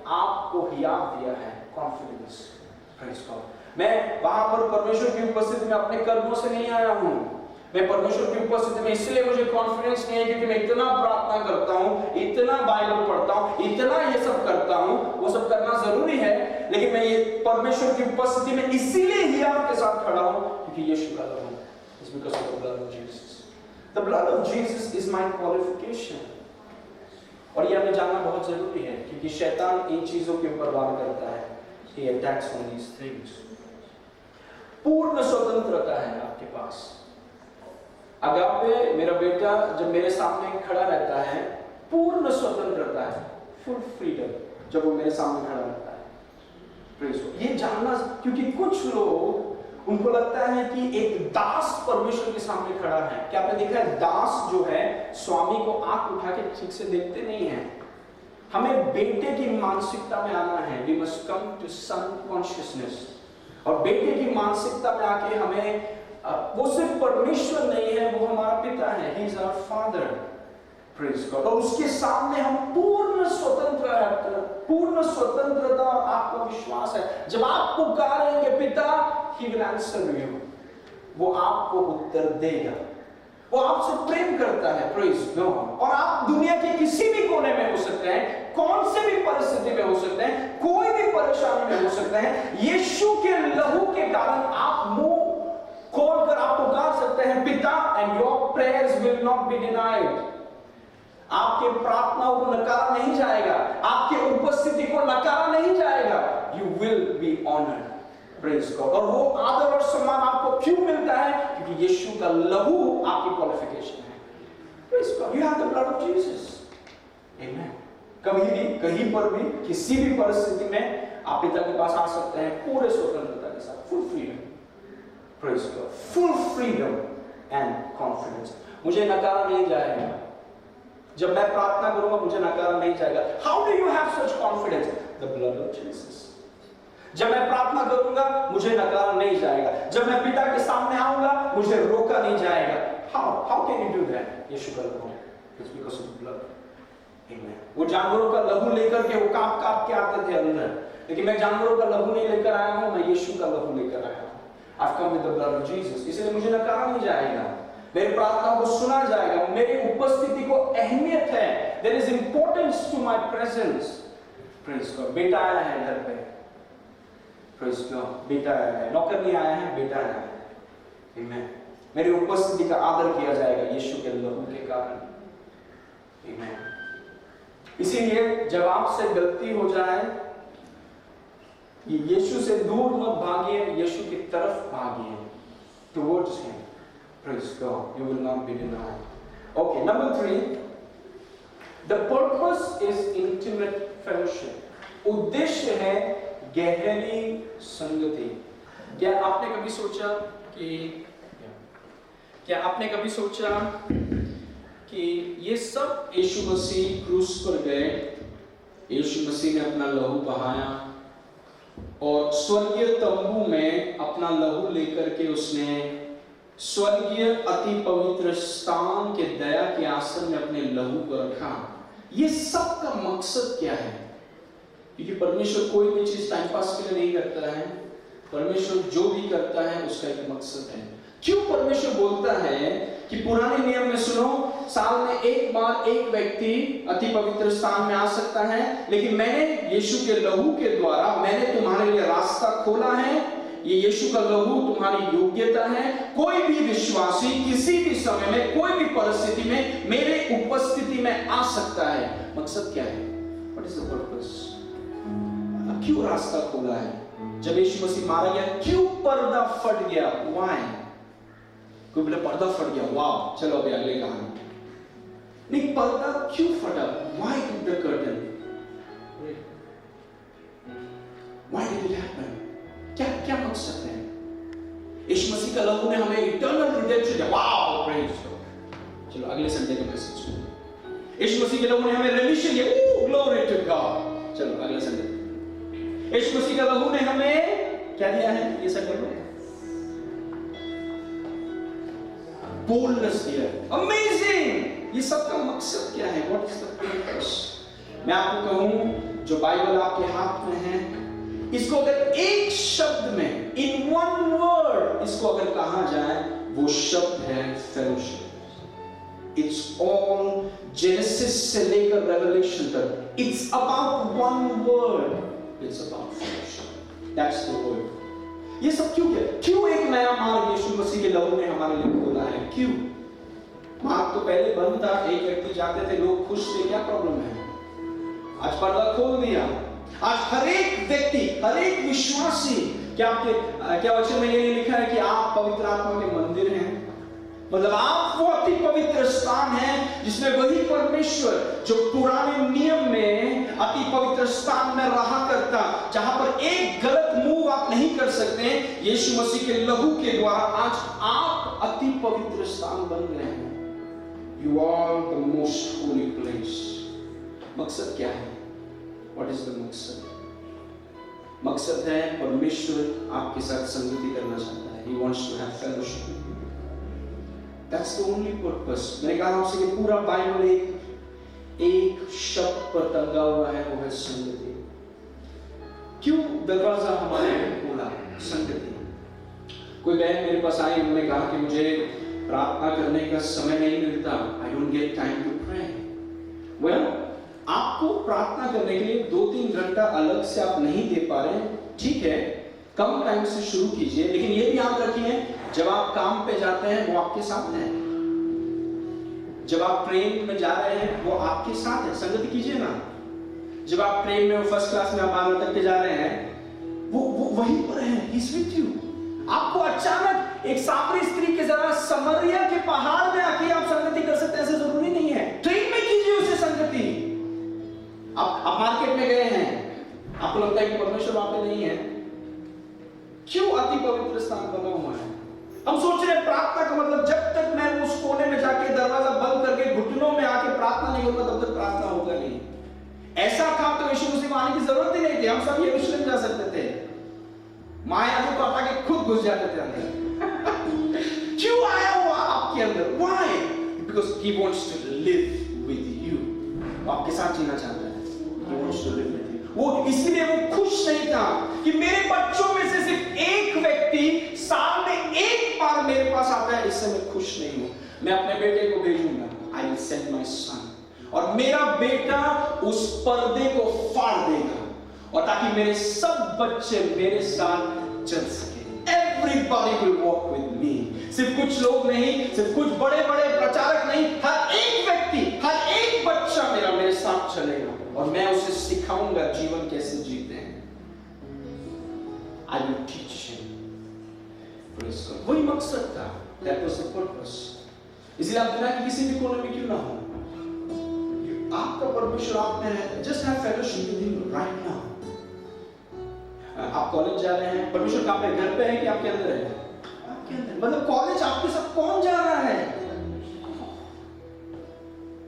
Speaker 1: आपको हियाव दिया है, कॉन्फिडेंस। Praise God. मैं वहां पर परमेश्वर की उपस्थिति में अपने कर्मों से नहीं आया हूं। मैं परमेश्वर की उपस्थिति में इसलिए मुझे कॉन्फिडेंस नहीं है क्योंकि मैं इतना प्रार्थना करता हूं, इतना बाइबल पढ़ता हूं, इतना ये सब करता हूं। वो सब करना जरूरी है, लेकिन मैं ये परमेश्वर की उपस्थिति में इसीलिए हियाव के साथ खड़ा हूं क्योंकि यीशु का लहू, it's because of the blood of Jesus. The blood of Jesus is my qualification. और ये हमें जानना बहुत जरूरी है क्योंकि शैतान इन चीजों के ऊपर वार करता है। He attacks on these things. पूर्ण स्वतंत्रता है आपके पास। अगापे, मेरा बेटा जब मेरे सामने खड़ा रहता है, पूर्ण स्वतंत्रता है, फुल फ्रीडम जब वो मेरे सामने खड़ा रहता है। ये जानना, क्योंकि कुछ लोग, उनको लगता है कि एक दास परमेश्वर के सामने खड़ा है। क्या आपने देखा है, दास जो है स्वामी को आंख उठा के ठीक से देखते नहीं है। हमें बेटे की मानसिकता में आना है। We must come to son consciousness। और बेटे की मानसिकता में आके हमें, वो सिर्फ परमेश्वर नहीं है, वो हमारा पिता है। He is our father। Praise God। और उसके सामने हम पूर्ण स्वतंत्र है, पूर्ण स्वतंत्रता और आत्मविश्वास है। जब आप पुकारेंगे पिता, He will answer you। वो आपको उत्तर देगा। वो आपसे प्रेम करता है। Praise God. और आप दुनिया के किसी भी कोने में हो सकते हैं, कौन से भी परिस्थिति में हो सकते हैं, कोई भी परेशानी में हो सकते हैं, यीशु के लहू के कारण आप मुंह खोलकर आप पुकार सकते हैं पिता, and your prayers will not be denied. आपके प्रार्थनाओं को नकारा नहीं जाएगा, आपके उपस्थिति को नकारा नहीं जाएगा। You will be honored. Praise God. और वो आदर और सम्मान आपको क्यों मिलता है? क्योंकि यीशु का लहू आपकी क्वालिफिकेशन है। Praise God. You have the blood of Jesus. Amen. कभी भी, कहीं पर भी, किसी भी परिस्थिति में आप पिता के पास आ सकते हैं पूरे स्वतंत्रता के साथ, full freedom. Praise God. Full freedom and confidence. मुझे नकारा नहीं जाएगा। जब मैं प्रार्थना करूंगा मुझे नकारा नहीं जाएगा। How do you have such confidence? The blood of Jesus. जब मैं प्रार्थना करूंगा मुझे नकारा नहीं जाएगा। जब मैं पिता के सामने आऊंगा मुझे रोका नहीं जाएगा। How can you do that? यीशु का लहू। It's because of the blood. Amen. वो जानवरों का लहू लेकर के वो कांप के आते थे अंदर, लेकिन मैं जानवरों का लहू नहीं लेकर आया हूं, मैं यीशु का लहू लेकर आया हूं। I've come with the blood of Jesus. इसलिए मुझे नकारा नहीं जाएगा, मेरी प्रार्थना को सुना जाएगा, मेरी उपस्थिति को अहमियत है। There is importance to my presence. Praise God. बेटा आया है घर पे, Praise God. बेटा आया है, नौकर नहीं आया है, बेटा आया है। Amen. मेरी उपस्थिति का आदर किया जाएगा यीशु के लहू के कारण। Amen. इसीलिए जब आपसे गलती हो जाए, यीशु से दूर मत भागिए, यीशु की तरफ भागिए, towards him. Praise God. You will not be denied. Okay, number 3. The purpose is intimate fellowship. उद्देश्य है गहरी संगति। क्या आपने कभी सोचा कि ये सब यीशु मसीह क्रूस पर गए, यीशु मसीह ने अपना लहू बहाया और स्वर्गीय तंबू में अपना लहू लेकर के उसने स्वर्गीय अति पवित्र स्थान के दया के आसन में अपने लहू को रखा। ये सब का मकसद क्या है? क्योंकि परमेश्वर कोई भी चीज टाइम पास के लिए नहीं करता है, परमेश्वर जो भी करता है उसका एक मकसद है। क्यों परमेश्वर बोलता है कि पुराने नियम में सुनो, साल में एक बार एक व्यक्ति अति पवित्र स्थान में आ सकता है, लेकिन मैंने यीशु के लहू के द्वारा मैंने तुम्हारे लिए रास्ता खोला है। ये यीशु का लहू तुम्हारी योग्यता है। कोई भी विश्वासी किसी भी समय में कोई भी परिस्थिति में मेरे उपस्थिति में आ सकता है। मकसद क्या है? What is the purpose? क्यों रास्ता खोला है? जब यीशु मसीह मारा गया क्यों पर्दा फट गया? Why? कोई बोले पर्दा फट गया, वाह, चलो अभी अगले कहानी। नहीं, पर्दा क्यों फटा? Why did the curtain? Why did it happen? क्या मकसद है? यीशु मसीह का लहू ने हमें इटर्नल रिडेम्पशन दिया। Wow, praise God. चलो अगले संडे का मैसेज सुनो। यीशु मसीह के लहू ने हमें रेमिशन दिया। ओह, ग्लोरी टू गॉड। चलो अगले संडे। यीशु मसीह का लहू ने हमें क्या दिया है? ये सब करो। बोल्डनेस दिया। अमेजिंग। ये सब का मकसद क्या है? What is the purpose? मैं आपको कहूं, जो बाइबल आपके हाथ में है, इसको अगर एक शब्द में, इन वन वर्ड, इसको अगर कहा जाए, वो शब्द है फेलोशिप। इट्स ऑल जेनेसिस से लेकर रेवलेशन तक, it's about one word, it's about fellowship. That's the word. ये सब क्यों किया? क्यों एक नया मार्ग यीशु मसीह के लहू ने हमारे लिए खोला है? क्यों? मार्ग तो पहले बंद था, एक व्यक्ति जाते थे, लोग खुश थे, क्या प्रॉब्लम है? आज पर्दा खोल दिया। आज हर एक व्यक्ति, हर एक विश्वासी, क्या वचन में ये नहीं लिखा है कि आप पवित्र आत्मा के मंदिर हैं? मतलब आप वो अति पवित्र स्थान है जिसमें वही परमेश्वर जो पुराने नियम में अति पवित्र स्थान में रहा करता, जहां पर एक गलत मूव आप नहीं कर सकते, यीशु मसीह के लहू के द्वारा आज आप अति पवित्र स्थान बन गए हैं। You are the most holy place. मकसद क्या है? What is the मकसद? मकसद है परमेश्वर आपके साथ संगति करना चाहता है। He wants to have fellowship with you. That's the only purpose. मैंने कहा आपसे कि पूरा बाइबल एक शब्द पर टंगा हुआ है, वो है संगति। क्यों दरवाजा हमारे खोला? संगति। कोई बहन मेरे पास आई, उन्होंने कहा कि मुझे प्रार्थना करने का समय नहीं मिलता। I don't get time to pray. Well, आपको प्रार्थना करने के लिए 2-3 घंटा अलग से आप नहीं दे पा रहे, ठीक है, कम टाइम से शुरू कीजिए, लेकिन ये भी याद रखिए, जब आप काम पे जाते हैं वो आपके सामने है। जब आप ट्रेन में जा रहे हैं वो आपके साथ है, संगति कीजिए ना। जब आप ट्रेन में फर्स्ट क्लास में आप बाहर तक के जा रहे हैं, वो वहीं पर है, He's with you। आपको अचानक एक सामरी स्त्री के जरा समरिया के पहाड़ में आके आप संगति कर सकते हैं, ऐसे जरूरी नहीं है। ट्रेन में कीजिए उसे संगति। आप मार्केट में गए हैं, आपको लगता है कि परमेश्वर वहां पे नहीं है, क्यों अति पवित्र स्थान बना हुआ है? हम सोच रहे हैं प्रार्थना का मतलब जब तक मैं उस कोने में जाके दरवाजा बंद करके घुटनों में आके प्रार्थना नहीं करूंगा तब तक प्रार्थना होगा नहीं। ऐसा काम तो यीशु मसीह आने की जरूरत ही नहीं थी, हम सब यरूशलेम जा सकते थे। माया जो पापा के खुद घुस जाते थे अंदर। क्यों आया वो आपके अंदर? Why? Because he wants to live with you। वो आपके साथ जीना चाहता है। He wants to live with you। वो इसलिए वो खुश नहीं था कि मेरे बच्चों में से सिर्फ एक व्यक्ति साल में एक बार मेरे पास आता है, इससे मैं खुश नहीं हूं। मैं अपने बेटे को भेजूंगा, I will send my son। और मेरा बेटा उस पर्दे को फाड़ देगा और ताकि मेरे सब बच्चे मेरे साथ चल सके। Everybody will walk with me। सिर्फ कुछ लोग नहीं, सिर्फ कुछ बड़े बड़े प्रचारक नहीं, हर एक व्यक्ति, हर एक बच्चा मेरे साथ चलेगा और मैं उसे सिखाऊंगा जीवन कैसे जीते हैं। I will teach him। वही मकसद था, that was the purpose। इसलिए आप दुनिया के किसी भी कोने में क्यों ना हो, आपका परमेश्वर आप में है। Just have fellowship with him right now। आप कॉलेज जा रहे हैं, परमेश्वर कहाँ पे? घर पे है कि आपके अंदर है? आपके अंदर। मतलब कॉलेज आपके साथ कौन जा रहा है?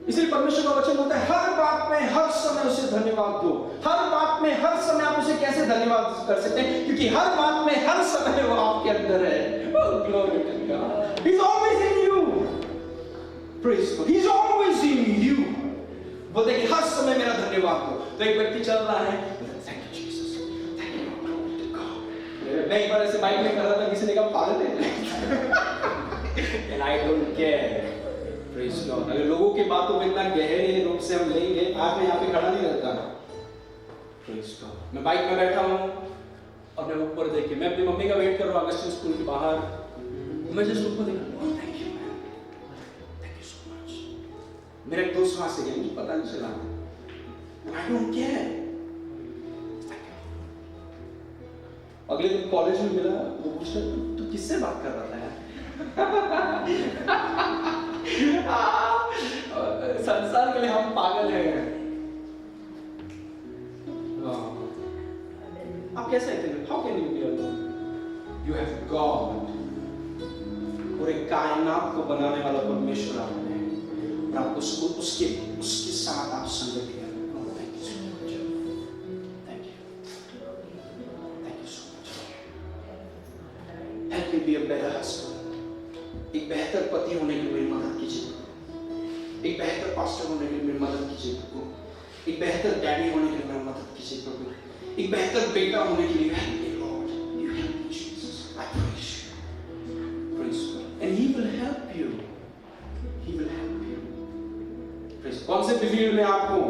Speaker 1: इसलिए परमेश्वर का वचन होता है हर बात में हर समय उसे धन्यवाद दो। हर बात में हर समय आप उसे कैसे धन्यवाद कर सकते हैं? क्योंकि हर बात में हर समय वो आपके अंदर है। Oh, glory to God। He's always in you। Praise God। He's always in you। बोलते कि हर समय मेरा धन्यवाद दो। तो एक व्यक्ति चल रहा है, thank you Jesus, thank you God. मैं एक बार ऐसे बाइक में कर रहा था, किसी ने कहा पागल है। And I don't care। Praise God। अगर लोगों की बातों में इतना गहरे रूप से हम लेंगे, आज मैं यहाँ पे खड़ा नहीं रहता। Praise God। मैं बाइक में बैठा हूँ और मैं ऊपर देखे, मैं अपनी मम्मी का वेट कर रहा हूँ अगस्टिन स्कूल के बाहर। मैं जस्ट ऊपर देख रहा हूँ, thank you ma'am, thank you so much. मेरे 2 श्वास से गए, मुझे पता नहीं चला। I don't care। अगले दिन कॉलेज में मिला, वो पूछा तू किससे बात कर रहा था यार? संसार के लिए हम पागल हैं। आप कैसे कहते हैं? How can you be alone? You have God। पूरे कायनात को बनाने वाला परमेश्वर आप हैं और आप उसके साथ आप संगति करें। Thank you so much। Thank you। Thank you so much। Help me be a better husband। एक बेहतर पति होने के लिए मेरी मदद कीजिए। एक बेहतर पास्टर होने के लिए मेरी मदद कीजिए प्रभु। एक बेहतर डैडी होने के लिए मेरी मदद कीजिए प्रभु। एक बेहतर बेटा होने के लिए help me Lord। You help me Jesus। I praise you। Praise God। And He will help you। He will help you। Praise। कौन से फील्ड में आप हो,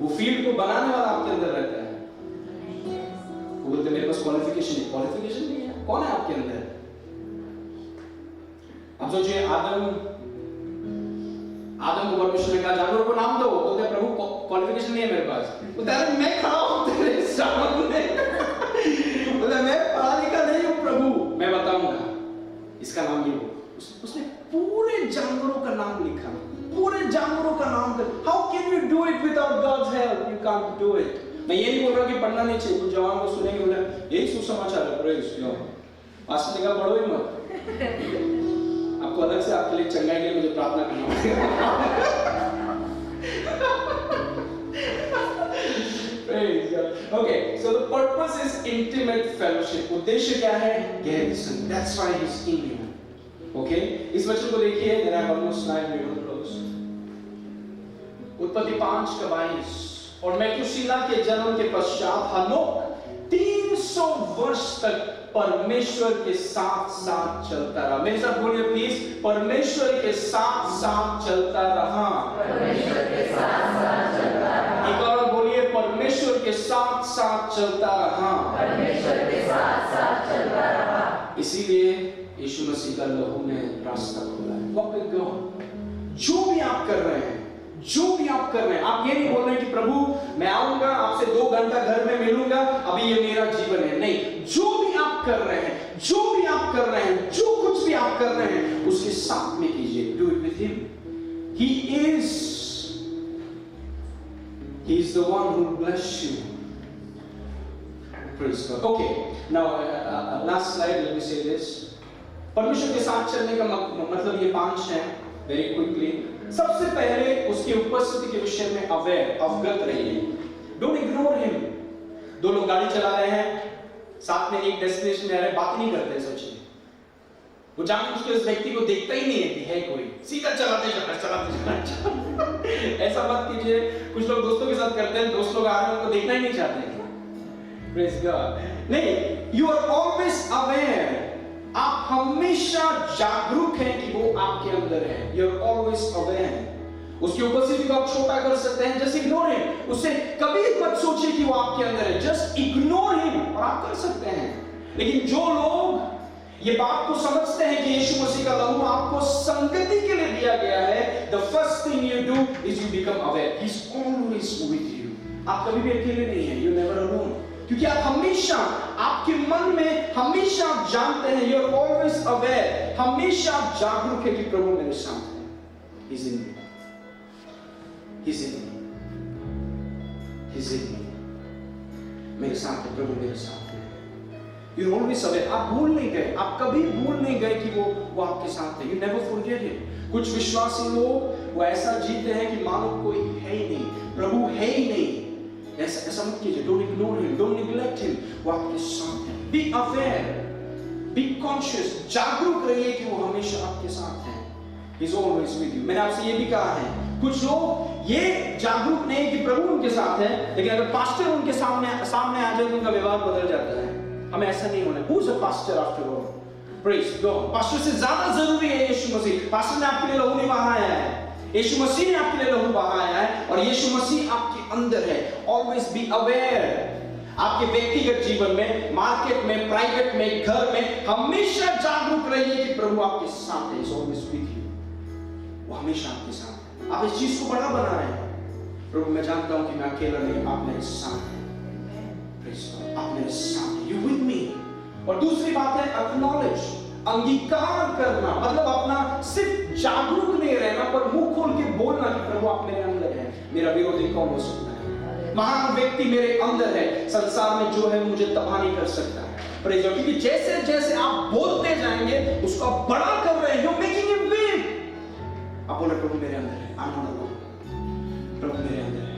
Speaker 1: वो फील्ड को बनाने वाला आपके अंदर रहता है। वो बोलते मेरे पास क्वालिफिकेशन नहीं है। कौन है आपके अंदर? आप सोचिए आदम को परमेश्वर ने कहा जानवरों को नाम दो, बोलते प्रभु क्वालिफिकेशन नहीं है मेरे पास। बोलता है मैं खड़ा हूं तेरे सामने। बोलता मैं पढ़ा लिखा नहीं हूं प्रभु, मैं बताऊंगा इसका नाम ये हो। उसने पूरे जानवरों का नाम लिखा, पूरे जानवरों का नाम। How can you do it without God's help? You can't do it. मैं ये नहीं बोल रहा कि पढ़ना नहीं चाहिए, कुछ जवान को सुनेंगे बोले यही सुसमाचार है, प्रेज गॉड। पास्टर ने कहा पढ़ो ही मत, आपको अलग से आपके लिए चंगाई के लिए मुझे प्रार्थना करना पड़ेगा। Okay, so the purpose is intimate fellowship। उद्देश्य क्या है? गहरी संगति। That's why he's in you। Okay, इस वचन को देखिए, then I almost slide we will close। उत्पत्ति 5:22 और मैथुशिला के जन्म के पश्चात हनोक 300 वर्ष तक परमेश्वर के साथ साथ चलता रहा। मेरे साथ बोलिए प्लीज, परमेश्वर के साथ साथ चलता रहा।
Speaker 2: परमेश्वर के साथ साथ चलता रहा।
Speaker 1: एक और बोलिए, परमेश्वर के साथ साथ चलता रहा।
Speaker 2: परमेश्वर के साथ साथ चलता रहा।
Speaker 1: इसीलिए यीशु मसीह का लहू ने रास्ता खोला है। Walk with God। जो भी आप कर रहे हैं, जो भी आप कर रहे हैं, आप ये नहीं बोल रहे हैं कि प्रभु मैं आऊंगा आपसे 2 घंटा घर में मिलूंगा, अभी ये मेरा जीवन है। नहीं, जो भी आप कर रहे हैं, जो भी आप कर रहे हैं, जो कुछ भी आप कर रहे हैं, उसके साथ में कीजिए। Do it with him. He is the one who will bless you. Praise God. Okay, now last slide, let me say this. परमेश्वर के साथ चलने का मतलब ये 5 है, very quickly. सबसे पहले उसकी उपस्थिति के विषय में अवगत रहिए। Don't ignore him. 2 लोग गाड़ी चला रहे हैं, साथ में एक डेस्टिनेशन में आ रहे हैं, बात नहीं करते सोचिए। वो जानबूझ के उस व्यक्ति को देखता ही नहीं है कि है कोई, सीधा चलाते ऐसा मत कीजिए। कुछ लोग दोस्तों के साथ करते हैं, दोस्त लोग आ रहे हैं उनको देखना ही नहीं चाहते। Praise God. नहीं, you are always aware. आप हमेशा जागरूक हैं कि वो आपके अंदर है। You are always aware. उसकी उपस्थिति को आप छोटा कर सकते हैं, just ignore him. उससे कभी मत सोचिए कि वो आपके अंदर है, just ignore him और आप कर सकते हैं। लेकिन जो लोग ये बात को समझते हैं कि यीशु मसीह का लहू आपको संगति के लिए दिया गया है, the first thing you do is you become aware. He's always with you. आप कभी भी अकेले नहीं हैं, you're never alone. क्योंकि आप हमेशा, आपके मन में हमेशा आप जानते हैं, you're always aware. हमेशा आप जागरूक है कि प्रभु मेरे साथ है. He's in me. He's in me. He's in me. मेरे साथ है, प्रभु मेरे साथ है। You're always aware. आप भूल नहीं गए, आप कभी भूल नहीं गए कि वो आपके साथ है। You never forget it. कुछ विश्वासी लोग वो ऐसा जीते हैं कि मानो कोई है ही नहीं, प्रभु है ही नहीं। ऐसा मत कीजिए। Don't ignore him, don't neglect him. वो आपके साथ है। Be aware, be conscious. जागरूक रहिए कि वो हमेशा आपके साथ है। He's always with you. मैंने आपसे ये भी कहा है, कुछ लोग ये जागरूक नहीं कि प्रभु उनके साथ है, लेकिन अगर पास्टर उनके सामने आ जाए तो उनका व्यवहार बदल जाता है। हमें ऐसा नहीं होना। Who's a pastor after all? Praise God. Pastor से ज्यादा जरूरी है यीशु मसीह। पास्टर ने आपके लिए लहू नहीं बहाया है, यीशु मसीह ने आपके लिए लहू बहाया है और यीशु मसीह आपके अंदर है। Always be aware. आपके व्यक्तिगत जीवन में, मार्केट में, प्राइवेट में, घर में हमेशा जागरूक रहिए कि प्रभु आपके साथ है। He's always with you. वो हमेशा आपके साथ है। आप इस चीज को बड़ा बना रहे हैं। प्रभु मैं जानता हूं कि मैं अकेला नहीं, आप मेरे साथ हैं। आप मेरे साथ हैं। You with me. और दूसरी बात है acknowledge, अंगीकार करना, मतलब अपना सिर्फ जागरूक नहीं रहना पर मुंह खोल के बोलना कि प्रभु आप मेरे अंदर हैं। मेरा विरोधी कौन हो सकता है? महान व्यक्ति मेरे अंदर है, संसार में जो है मुझे तबाह नहीं कर सकता। Praise God. क्योंकि जैसे जैसे आप बोलते जाएंगे उसको आप बड़ा कर रहे हैं। You're making it big. आप बोले प्रभु मेरे अंदर है, I'm not alone. प्रभु मेरे अंदर है।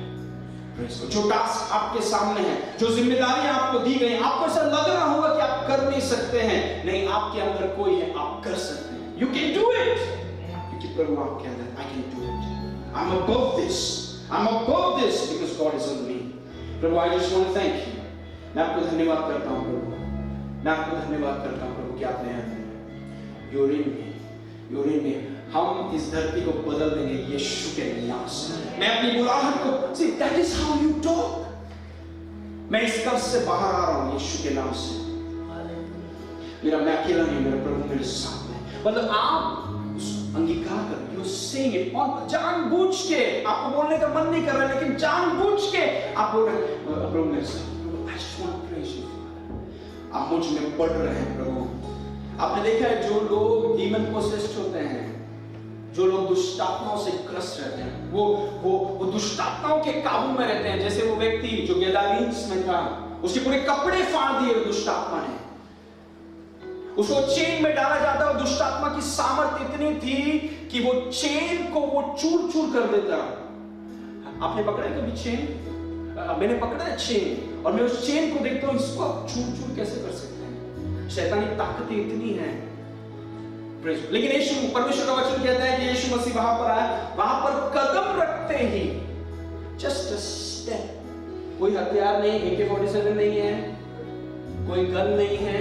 Speaker 1: जो टास्क आपके सामने है, जो जिम्मेदारी आपको दी गई, आपको ऐसा लग रहा होगा कि आप कर नहीं सकते हैं, नहीं, आपके अंदर कोई है, आप कर सकते हैं। You can do it. क्योंकि प्रभु आपके अंदर, I can do it. I'm above this. I'm above this because God is on me. Prabhu, I just want to thank you. मैं आपको धन्यवाद करता हूँ प्रभु। मैं आपको धन्यवाद करता हूँ प्रभु कि आप मेरे अंदर हैं। You're in me. You're in me. हम इस धरती को बदल देंगे यीशु के नाम से। मैं अपनी बुलाहट को, see that is how you talk. मैं इस कब्र से बाहर आ रहा हूँ यीशु के नाम से। मेरा मैं अकेला नहीं, मेरा प्रभु मेरे साथ है। मतलब आप उस अंगीकार कर, you saying it, और जानबूझ के, आपको बोलने का मन नहीं कर रहा लेकिन जानबूझ के आप बोल रहे हैं प्रभु मेरे साथ। I just want to praise you. आप मुझ में बढ़ रहे हैं प्रभु। आपने देखा है जो लोग डीमन पोसेस्ड होते हैं, जो लोग दुष्टात्माओं से ग्रस्त रहते हैं, वो दुष्टात्माओं के काबू में रहते हैं। जैसे वो व्यक्ति जो गेदारीन्स में था, उसके पूरे कपड़े फाड़ दिए दुष्टात्मा ने, उसको चेन में डाला जाता। और दुष्टात्मा की सामर्थ्य इतनी थी कि वो चेन को वो चूर चूर कर देता। आपने पकड़ा है कभी चेन? मैंने पकड़ा है चेन, और मैं उस चेन को देखता हूँ, इसको आप चूर चूर कैसे कर सकते हैं? शैतानी ताकतें इतनी हैं। लेकिन यीशु, परमेश्वर का वचन कहता है कि यीशु मसीह वहां पर आया, वहां पर कदम रखते ही, जस्ट अ स्टेप, कोई हथियार नहीं, AK-47 नहीं है, कोई गन नहीं है,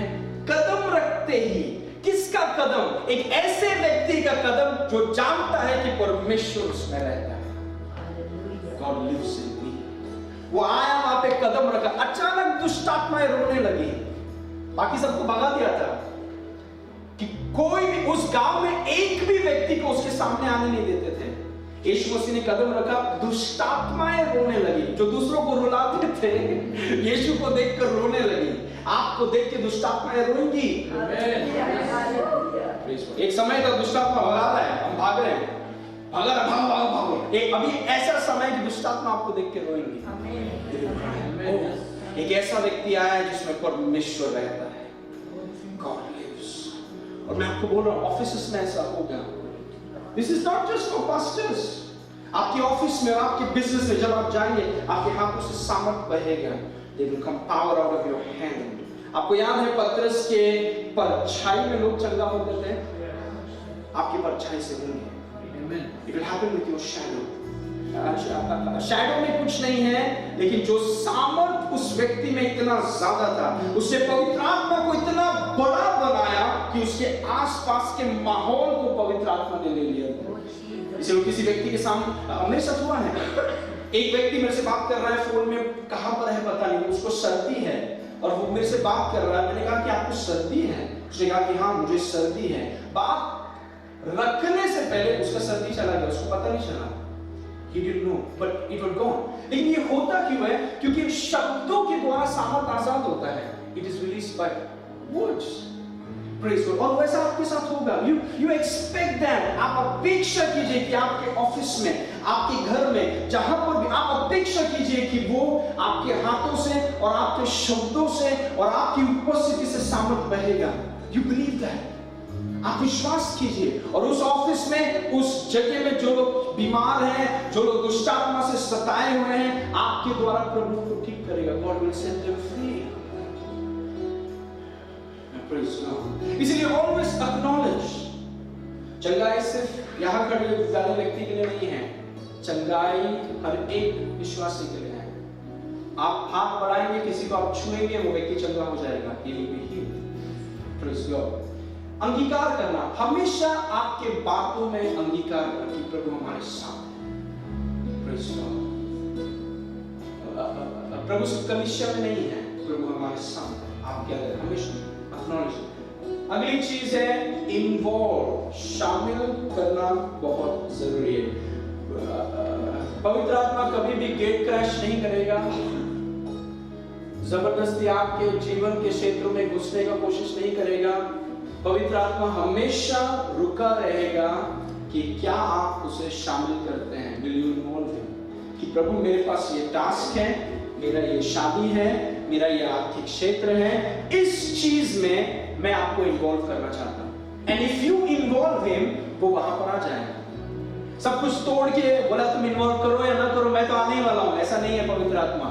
Speaker 1: कदम रखते ही। किसका कदम? एक ऐसे व्यक्ति का कदम जो जानता है कि परमेश्वर उसमें रहता है। God lives in me. वो आया, वहां पे कदम रखा, अचानक दुष्टात्माएं रोने लगी। बाकी सबको भगा दिया था कि कोई भी उस गांव में एक भी व्यक्ति को उसके सामने आने नहीं देते थे। यीशु मसीह ने कदम रखा, दुष्टात्माएं रोने लगी। जो दूसरों को रुलाते थे यीशु को देखकर रोने लगी। आपको देख के दुष्टात्माएं रोएंगी। एक समय था दुष्टात्मा भगा रहा है, हम भाग रहे हैं, भागो भागो। एक अभी ऐसा समय कि दुष्टात्मा आपको देख के रोएंगी। एक ऐसा व्यक्ति आया है जिसमें परमेश्वर रहता है, God lives। और मैं आपको बोल रहा हूँ ऑफिस में ऐसा होगा। This is not just for pastors। आपके ऑफिस में और आपके बिजनेस में जब आप जाएंगे, आपके हाथों से सामर्थ बहेगा। They will come power out of your hand। आपको याद है पतरस के परछाई में लोग चंगा होते थे, आपकी परछाई से होंगे। It will happen with your shadow। Shadow में कुछ नहीं है, लेकिन जो सामर्थ उस व्यक्ति में इतना ज्यादा था, उसने पवित्र आत्मा को इतना बड़ा बनाया कि उसके आसपास के माहौल को पवित्र आत्मा ने ले लिया। इसे किसी व्यक्ति के सामने मेरे साथ हुआ है, एक व्यक्ति मेरे से बात कर रहा है फोन में, कहां पर है पता नहीं, उसको सर्दी है और वो मेरे से बात कर रहा है। मैंने कहा कि आपको सर्दी है? उसने कहा कि हाँ मुझे सर्दी है। बात रखने से पहले उसका सर्दी चला गया, उसको पता नहीं चला। He didn't know, but it was gone। लेकिन ये होता क्यों है? क्योंकि शब्दों के द्वारा सामर्थ आजाद होता है। It is released by words। Praise God। और वैसा आपके साथ होगा। You expect that। आप अपेक्षा कीजिए कि आपके ऑफिस में, आपके घर में, जहां पर भी आप अपेक्षा कीजिए कि वो आपके हाथों से और आपके शब्दों से और आपकी उपस्थिति से सामर्थ बहेगा। You believe that। आप विश्वास कीजिए। और उस ऑफिस में, उस जगह में जो लोग बीमार हैं, जो लोग दुष्टात्मा से सताए हुए हैं, आपके द्वारा प्रभु को ठीक करेगा। God will set them free। Praise God। इसलिए always acknowledge। चंगाई सिर्फ यहाँ खड़े वाले व्यक्ति के लिए नहीं है, चंगाई हर एक विश्वासी के लिए है। आप हाथ बढ़ाएंगे, किसी को आप छुएंगे, वो व्यक्ति चंगा हो जाएगा। He will be healed। Praise God। अंगीकार करना, हमेशा आपके बातों में अंगीकार करना कि प्रभु हमारे साथ है। Praise God। प्रभु सिर्फ कलीसिया में नहीं है, प्रभु हमारे साथ है। आप क्या करें? हमेशा acknowledge। अगली चीज है इन्वॉल्व, शामिल करना बहुत जरूरी है। पवित्र आत्मा कभी भी गेट क्रैश नहीं करेगा, जबरदस्ती आपके जीवन के क्षेत्र में घुसने का कोशिश नहीं करेगा। पवित्र आत्मा हमेशा रुका रहेगा कि क्या आप उसे शामिल करते हैं। Will you involve him? कि प्रभु मेरे पास ये टास्क है, मेरा ये शादी है, मेरा ये आर्थिक क्षेत्र है, इस चीज में मैं आपको इन्वॉल्व करना चाहता हूं। And if you involve him, वो वहां पर आ जाएगा। सब कुछ तोड़ के बोला तुम इन्वॉल्व करो या ना करो, मैं तो आने वाला हूं, ऐसा नहीं है। पवित्र आत्मा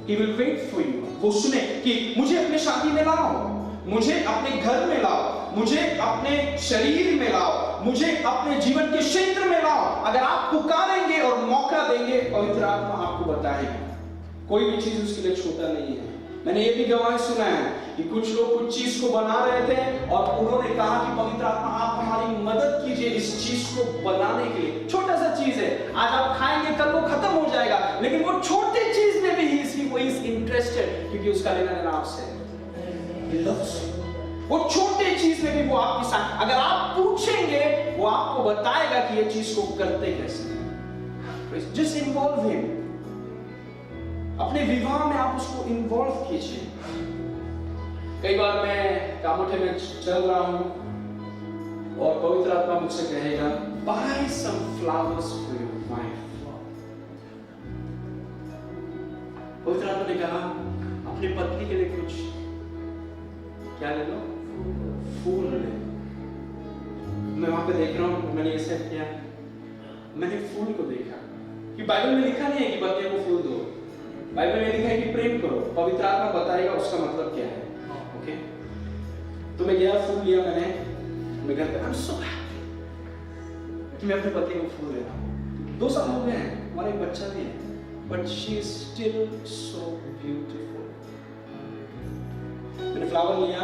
Speaker 1: He will wait for you। वो सुने कि मुझे अपने शादी में लाओ, मुझे अपने घर में लाओ, मुझे अपने शरीर में लाओ, मुझे अपने जीवन के क्षेत्र में लाओ। अगर आप पुकारेंगे और मौका देंगे, पवित्र आत्मा आपको बताएगा। कोई भी चीज उसके लिए छोटा नहीं है। मैंने ये भी गवाही सुना है कि कुछ लोग कुछ चीज को बना रहे थे और उन्होंने कहा कि पवित्र आत्मा आप हमारी मदद कीजिए इस चीज को बनाने के लिए। छोटा सा चीज है, आज आप खाएंगे कल वो खत्म हो जाएगा, लेकिन वो छोटी चीज में भी वो इज इंटरेस्टेड, क्योंकि उसका लेना देना आपसे है। वो छोटे चीज में भी वो आपके साथ, अगर आप पूछेंगे वो आपको बताएगा कि ये चीज को करते कैसे। Just involve him. अपने विवाह में आप उसको इन्वॉल्व कीजिए। कई बार मैं कामोठे में चल रहा हूं और पवित्र आत्मा मुझसे कहेगा buy some flowers for your wife। पवित्र आत्मा ने कहा अपनी पत्नी के लिए कुछ क्या ले लो, फूल ले। मैं वहां पे देख रहा हूं, मैंने ऐसा किया, मैंने फूल को देखा कि बाइबल में लिखा नहीं है कि पत्नी को फूल दो, बाइबल में लिखा है कि प्रेम करो। पवित्र आत्मा बताएगा उसका मतलब क्या है। ओके, तो मैं गया, फूल लिया मैंने, मैं घर पे आई एम सो हैप्पी कि मैं अपने पति को फूल दे रहा हूं। 2 साल हो गए हैं, हमारा एक बच्चा भी है, but she is still so beautiful. मैंने फ्लावर लिया,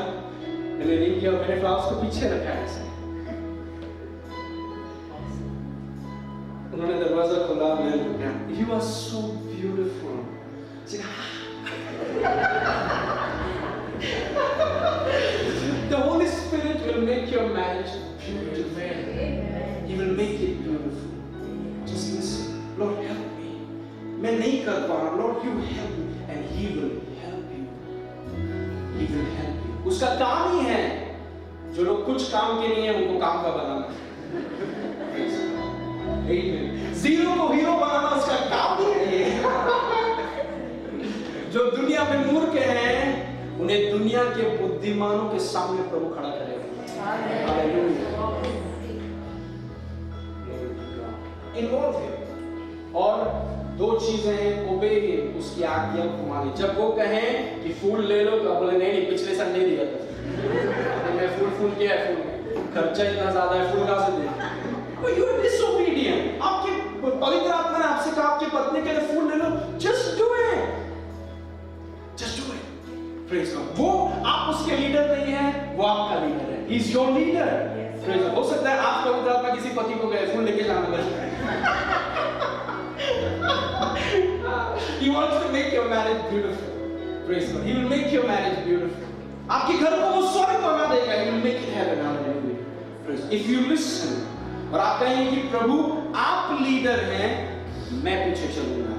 Speaker 1: मैंने रिंग किया और मैंने फ्लावर्स को पीछे रखा है ऐसे। उन्होंने दरवाजा खोला, मैंने कहा you are so beautiful. The Holy Spirit will make your marriage beautiful. He will make it beautiful. Just listen. Lord, help me. मैं नहीं कर पा रहा. Lord, you help me, and He will help you. He will help you. उसका काम ही है. जो लोग कुछ काम के नहीं है, उनको काम का बनाना. जीरो को हीरो बनाना उसका काम ही है. जो दुनिया में मूर्ख हैं, उन्हें दुनिया के बुद्धिमानों के सामने प्रभु खड़ा करेगा. हालेलुया. इन्वॉल्व है. और दो चीजें हैं. ओबे हिम, उसकी आज्ञा को माने. जब वो कहें कि फूल ले लो, तो बोले नहीं, पिछले संडे दिया था. मैं फूल किया है. फूल खर्चा इतना ज्यादा है, फूल कहां से दे. You are disobedient. आपके पवित्र आत्मा ने आपसे कहा आपकी पत्नी के लिए फूल ले लो. Just do it. Just do it. Praise God. वो आप उसके लीडर नहीं हैं, वो आपका लीडर है. He is your leader. Praise God. हो सकता है आप पवित्र आत्मा किसी पति को कहे फूल लेके जाना बस. He wants to make your marriage beautiful. Praise God. He will make your marriage beautiful. आपके घर को वो स्वर्ग बना देगा. He will make it heaven. Hallelujah. Praise God. If you listen, और आप कहेंगे कि प्रभु आप लीडर हैं, मैं पीछे चलूंगा.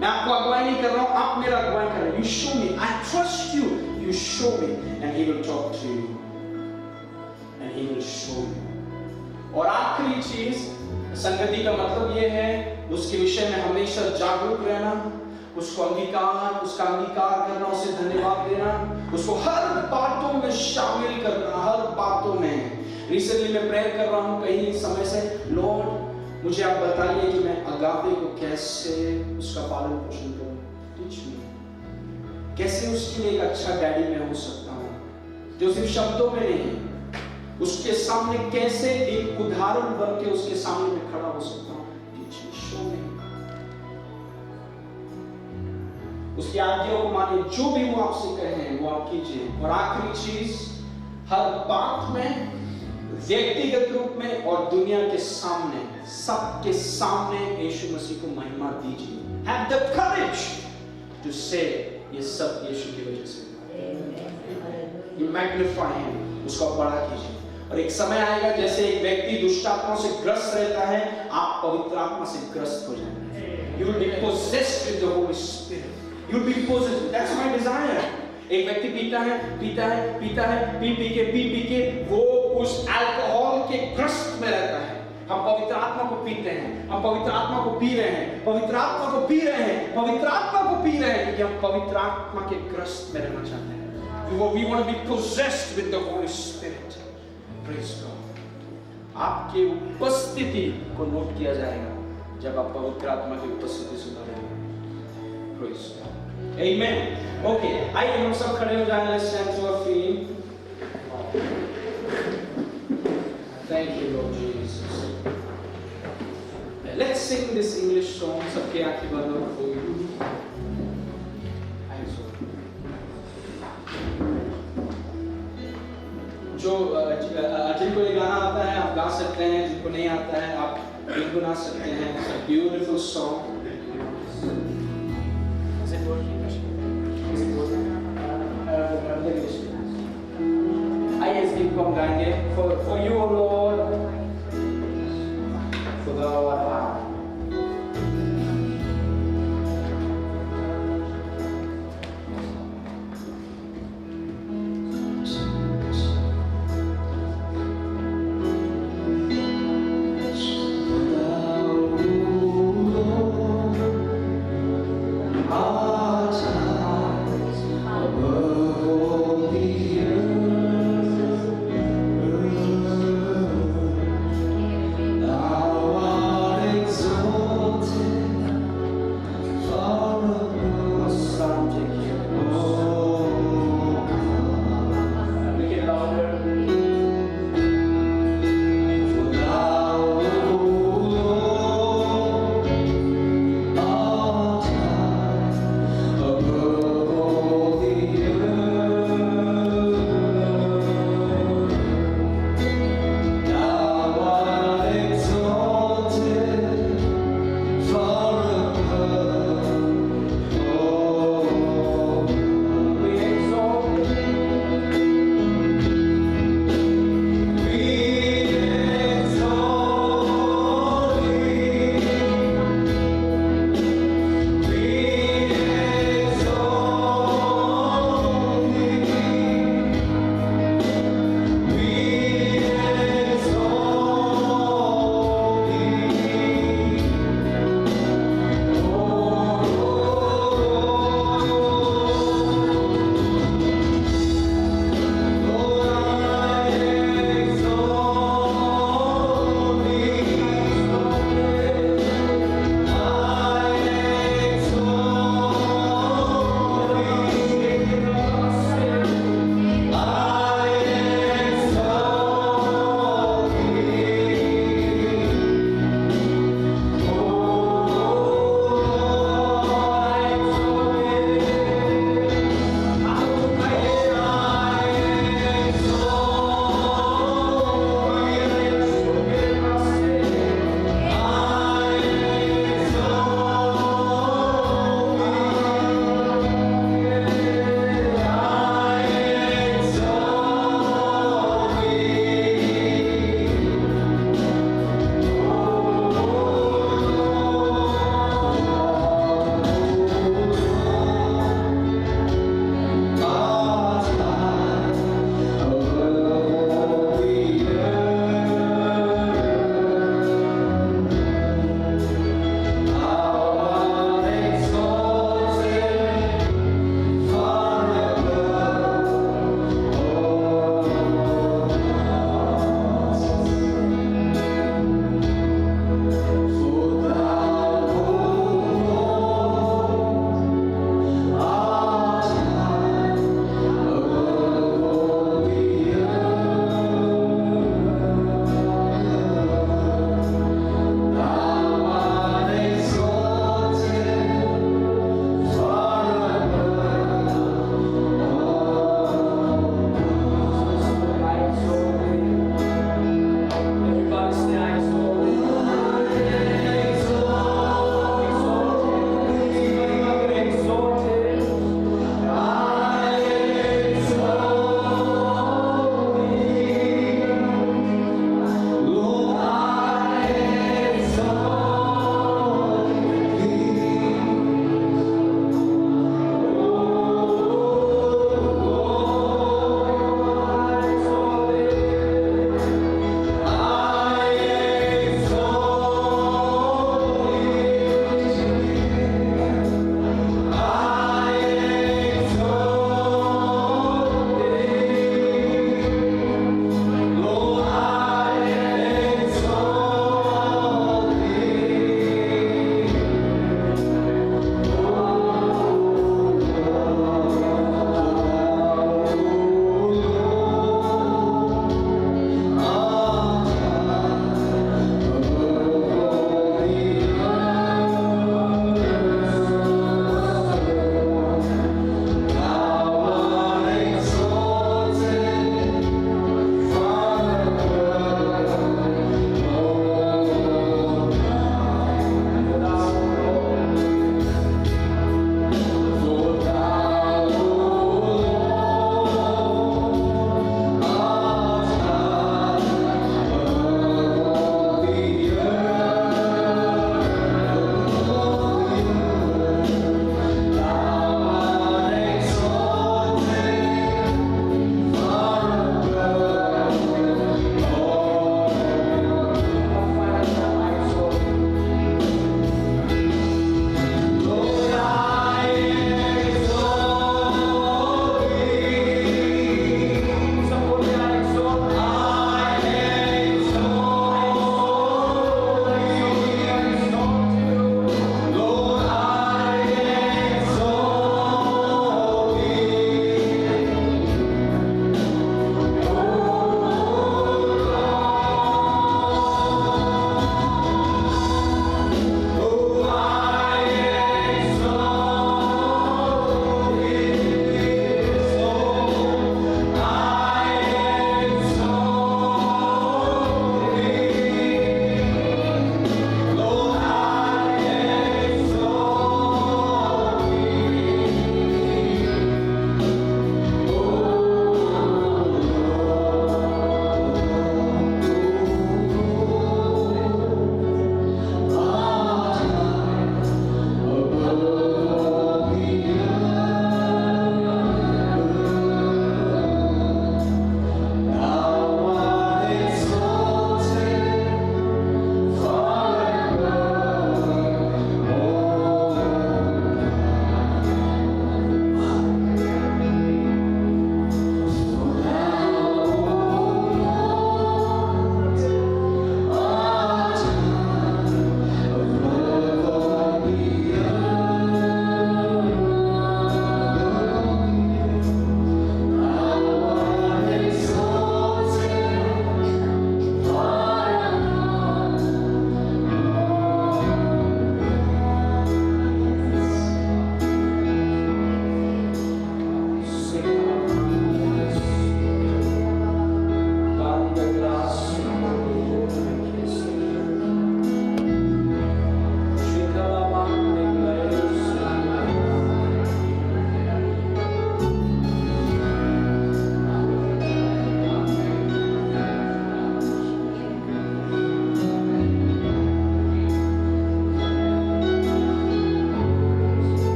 Speaker 1: मैं आपको अगुवाई नहीं कर रहा हूं, आप मेरा अगुवाई कर रहे हैं. You show me. I trust you. You show me, and He will talk to you, and He will show you. और आखिरी चीज, संगति का मतलब ये है उसके विषय में हमेशा जागरूक रहना, उसका अंगीकार करना, उसे धन्यवाद देना, उसको हर बातों में शामिल करना, हर बातों में. रिसेंटली मैं प्रेयर कर रहा हूँ कई समय से. लॉर्ड, मुझे आप बताइए कि मैं अगापे को कैसे उसका पालन पोषण करूं. Teach me. कैसे उसके लिए एक अच्छा डैडी मैं हो सकता हूँ, जो सिर्फ शब्दों में नहीं, उसके सामने कैसे एक उदाहरण बन के उसके सामने में खड़ा हो सकता हूँ. Teach me. शो मी. उसकी आज्ञा को मानिए. जो भी वो आपसे कहे वो आप कीजिए. और आखिरी चीज, हर बात में, व्यक्तिगत रूप में और दुनिया के सामने, सबके सामने यीशु मसीह को महिमा दीजिए. Have the courage to say ये सब यीशु की वजह से. You magnify him. उसको बड़ा कीजिए. और एक समय आएगा जैसे एक व्यक्ति दुष्ट आत्माओं से ग्रस्त रहता है, आप पवित्र आत्मा से ग्रस्त हो जाएंगे. You will be possessed with the Holy Spirit. You will be possessed. That's my desire. एक व्यक्ति पी के वो उस अल्कोहल के ग्रस्त में रहता है. हम पवित्र आत्मा को पीते हैं, हम पवित्र आत्मा को पी रहे हैं, पवित्र आत्मा को पी रहे हैं, पवित्र आत्मा को पी रहे हैं, क्योंकि हम पवित्र आत्मा के ग्रस्त में रहना चाहते हैं. We want to be possessed with the Holy Spirit. Praise God. आपकी उपस्थिति को नोट किया जाएगा जब आप पवित्र आत्मा की उपस्थिति से भरेंगे. Praise God. Amen. Okay, आइए हम सब खड़े हो जाएं. Let's stand to our feet. Thank you, Lord Jesus. Let's sing this English song. सबके आंखें बंद और खोलिए. जो जिनको ये गाना आता है आप गा सकते हैं, जिनको नहीं आता है आप गुनगुना सकते हैं. It's a beautiful song. Is it working? आइए इस गीत को हम गाएंगे. For you, O Lord, for thou art high.
Speaker 3: Above all the earth.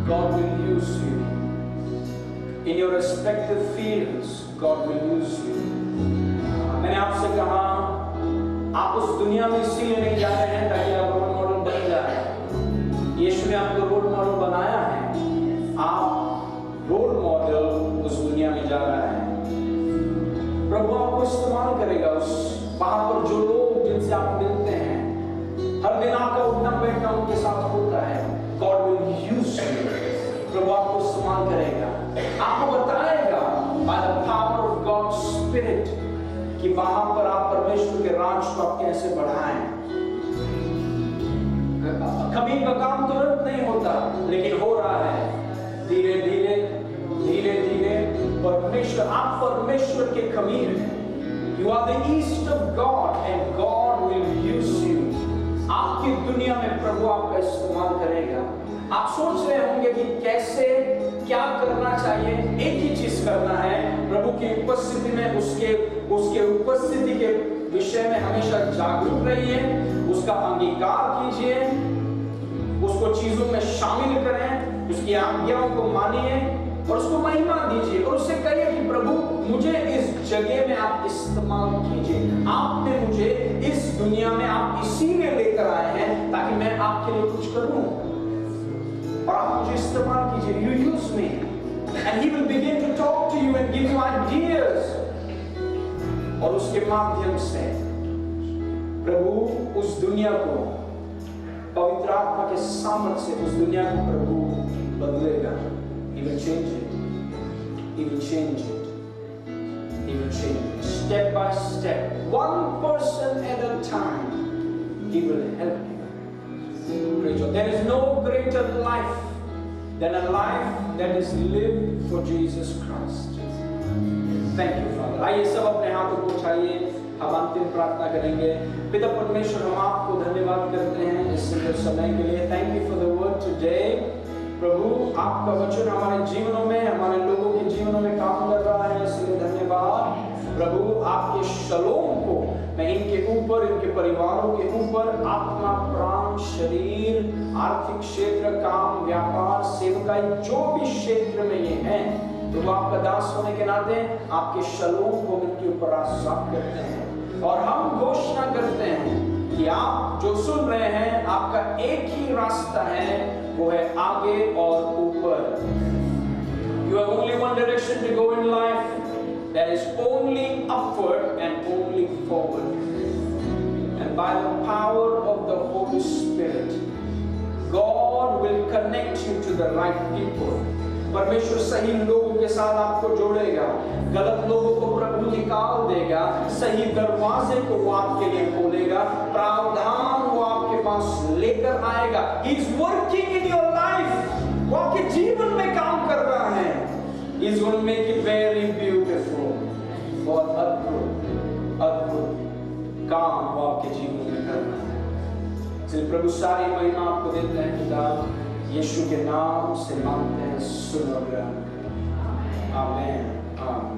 Speaker 1: God will use you. In your respective fields, God will use you. मैंने आपसे कहा, आप उस दुनिया में इसीलिए नहीं जा रहे हैं ताकि आप रोल मॉडल बन जाए। यीशु ने आपको रोल मॉडल बनाया है, आप रोल मॉडल उस दुनिया में जा रहा है। प्रभु आपको इस्तेमाल करेगा वहां पर जो लोग जिनसे आप मिलते हैं, हर दिन आपका उठना बैठना उनके साथ होता है। God will use you. प्रभु आपको इस्तेमाल करेगा, आपको बताएगा by the power of God's Spirit कि वहां पर आप परमेश्वर के राज को आप कैसे बढ़ाएं। खमीर का काम तुरंत नहीं होता, लेकिन हो रहा है धीरे धीरे धीरे धीरे। परमेश्वर, आप परमेश्वर के खमीर हैं। You are the east of God and God will use you. आपकी दुनिया में प्रभु आपका इस्तेमाल करेगा। आप सोच रहे होंगे कि कैसे क्या करना चाहिए। एक ही चीज करना है, प्रभु की उपस्थिति में उसके उपस्थिति के विषय में हमेशा जागरूक रहिए, उसका अंगीकार कीजिए, उसको चीजों में शामिल करें, उसकी आज्ञाओं को मानिए और उसको महिमा दीजिए और उससे कहिए कि प्रभु मुझे इस जगह में आप इस्तेमाल कीजिए। आपने मुझे इस दुनिया में आप इसीलिए लेकर आए हैं ताकि मैं आपके लिए कुछ करूं और आप मुझे इस्तेमाल कीजिए। You use me and he will begin to talk to you and give you ideas। और उसके माध्यम से प्रभु उस दुनिया को पवित्र आत्मा के सामर्थ्य से उस दुनिया को प्रभु बदलेगा। He will change it. He will change it. He will change it. Step by step, one person at a time, He will help you. Praise God. There is no greater life than a life that is lived for Jesus Christ. Thank you, Father. आइए सब अपने हाथों को उठाइए, हम अंतिम प्रार्थना करेंगे। पिता परमेश्वर, हम आपको धन्यवाद करते हैं इस सुंदर समय के लिए। Thank you for the word today. प्रभु, आपका वचन हमारे जीवनों में, हमारे लोगों के जीवनों में काम कर रहा है, इसलिए धन्यवाद। प्रभु, आपके शलोम को मैं इनके ऊपर, इनके परिवारों के ऊपर, आत्मा, प्राण, शरीर, आर्थिक क्षेत्र, काम, व्यापार, सेवकाई, जो भी क्षेत्र में ये हैं, प्रभु आपका दास होने के नाते आपके शलोम को इनके ऊपर आशीर्वाद करते हैं और हम घोषणा करते हैं कि आप जो सुन रहे हैं, आपका एक ही रास्ता है, वो है आगे और ऊपर। You have only one direction to go in life, that is only upward and only forward. And by the power of the Holy Spirit, God will connect you to the right people. परमेश्वर सही लोगों के साथ आपको जोड़ेगा, गलत लोगों को प्रभु निकाल देगा, सही दरवाजे को वो आपके लिए खोलेगा, प्रावधान वो आपके पास लेकर आएगा। He is working in your life, वो आपके जीवन में काम कर रहा है। He is going to make it very beautiful। बहुत अद्भुत अद्भुत काम वो आपके जीवन में कर रहा है। इसलिए प्रभु सारी महिमा आपको देते हैं पिता, यीशु के नाम से मांगते हैं, सुनो। आमीन। आमीन।